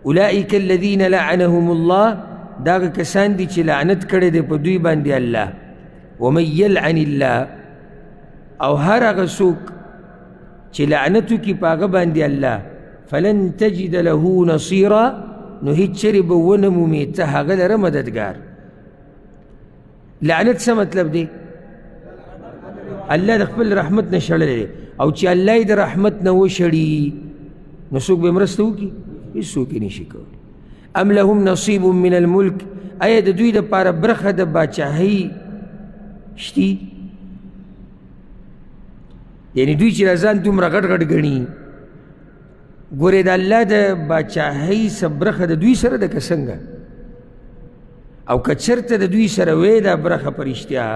اولئک الذین لعنهم الله دا هغه کسان دي چې لعنت کړی دی په دوی باندې الله ومن يلعن الله او هر هغه څوک چې لعنت وکړي په هغه باندې الله فلن تجد له نصیرا نو هیڅ چېرې به ونه مومې ته هغه لره مددګار لعنت څه مطلب دی الله د خپل رحمت نه شړلی دی او چې الله یې د رحمت نه وشړي نو څوک به یې مرسته وکړي هېڅوک یې نشي کولی ام لهم نصیب من الملک آیا د دوی دپاره برخه د باچاهۍ شتي یعنی دوی چې د ځان دومره غټ غټ ګڼي ګورې د الله د باچاهۍ څه برخه د دوی سره ده که څنګه او که چېرته د دوی سره وی دا برخه په رښتیا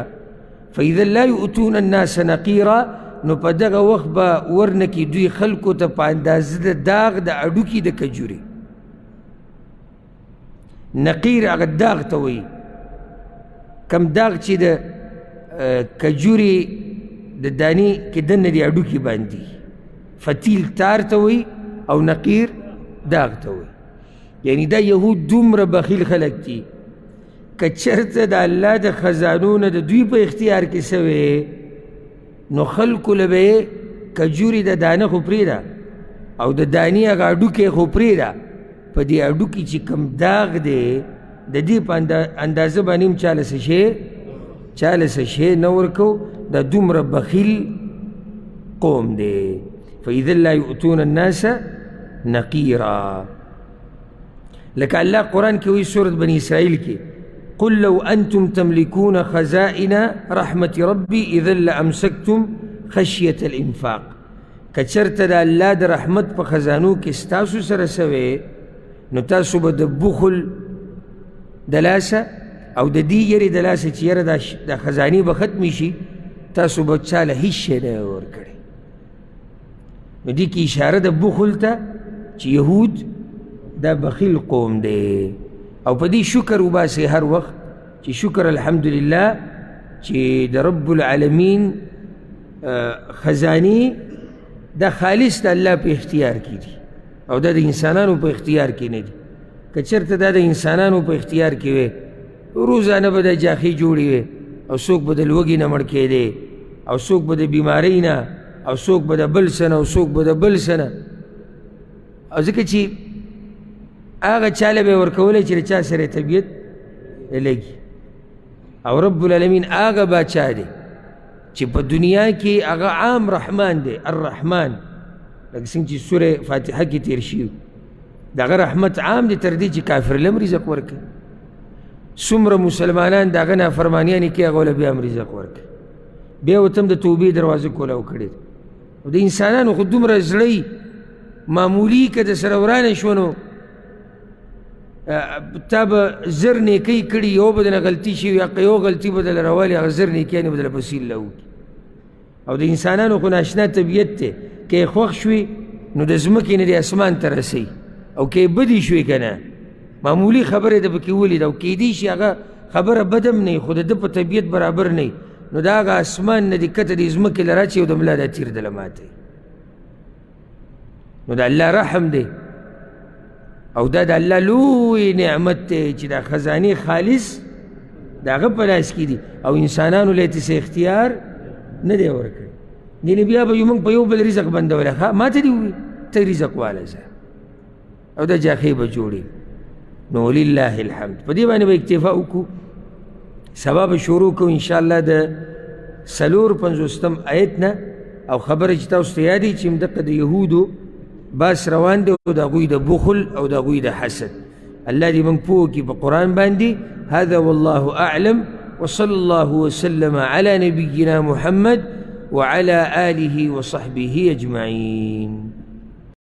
فاذا لا یؤتون الناس نقیرا نو په دغه وخت به ورنکي دوی خلکو ته په اندازه د داغ د اډوکي د کجورې. نقیر هغه داغ ته وایي، کم داغ چې د کجورې د دانې کې دننه د اډوکي باندې. فتیل تار ته وایي او نقیر داغ ته وایي. یعنی دا یهود دومره بخیل خلک دي، که چېرته د الله د خزانو نه د دوی په اختیار کې سوی نو خلکو له به یې کجورې د دانه خو پرېږده او د دانې هغه اډوکی خو پرېږده، په دې اډوکي چې کوم داغ دی د دې په اندازه باندې هم چاله څه شی نه ورکو. دا دومره بخیل قوم دی. فإذا لا يؤتون الناس نقیرا. لکه الله قرآن کې وایي سورة بني اسرائیل کې قل لو أنتم تملكون خزائن رحمة ربي إذا لأمسكتم خشية الإنفاق. کچرته د الله د رحمت په خزانو کې ستاسو سره سوی نو تاسو به د بخل د لاسه او د دې یرې د لاسه چې یره د خزانې به ختمې شي تاسو به چاله هیڅ شی نه ورکړی. نو دې کې اشاره د بخل ته چې یهود دا بخیل قوم دی او په دې شکر وباسئ هر وخت چې شکر الحمدلله چې د رب العالمین خزانې دا خالص د الله په اختیار کې دي او دا د انسانانو په اختیار کې نه دي. که چېرته دا د انسانانو په اختیار کې وی روزانه به د جاخي جوړې وي او څوک به د لوږې نه مړ کېدی او څوک به د بیمارۍ نه او څوک به د بل څه نه او څوک به د بل څه نه. او ځکه چې هغه چاله به یې ورکولی چې د چا سره طبیعت لګي. او رب العالمین هغه باچا دی چې په دنیا کې هغه عام رحمان دی، الرحمن، لکه څنګه چې سوره فاتحه کې تیر شي د هغه رحمت عام دی تر دې چې کافر له هم رزق ورکوي. څومره مسلمانان د هغه نافرمانیانې کوي هغه له بیا هم رزق ورکوي، بیا ورته هم د توبې دروازه کولاو کړې ده. او د انسانانو خو دومره زړی معمولي که د سره ورانه شوه نو تا به زر نیکۍ کړي یو به دنه غلطي شوي که یو غلطي به دله راولي هغه زر نیکیانې به دله پسې الله وکړي. او د انسانانو خو ناشنا طبیعت دی، که یې خوښ شوي نو د ځمکې نه د اسمان ته رسوي او که یې بدې شوې که نه معمولي خبره د پکې ولید او کیدی شي هغه خبره بد هم نه خو د ده په طبیعت برابر نه نو د هغه اسمان نه د کته د ځمکې له راچي او د ملا دا تیر دله ماتوي. نو د الله رحم دی او دا د الله لوی نعمت دی چې دا خزانې خالص د هغه په لاس کې دي او انسانانو له یې اختیار نه دی ورکړی. یعنې بیا به موږ په یو بل رزق بندولی ما ته دې ووایي ته رزق واله ځه او دا جاخۍ به جوړي. نو ولله الحمد. په دې باندې به اکتفا وکړو. سبا به شروع کوو انشاءالله د 54 آیت نه او خبره چې تاسو ته یادوي چې همدغه د یهودو باس روان دی او د هغوی د بخل او د هغوی د حسد. الله دې موږ پوه کړي په قرآن باندې. هذا والله أعلم وصلى الله وسلم على نبينا محمد وعلى آله وصحبه أجمعين.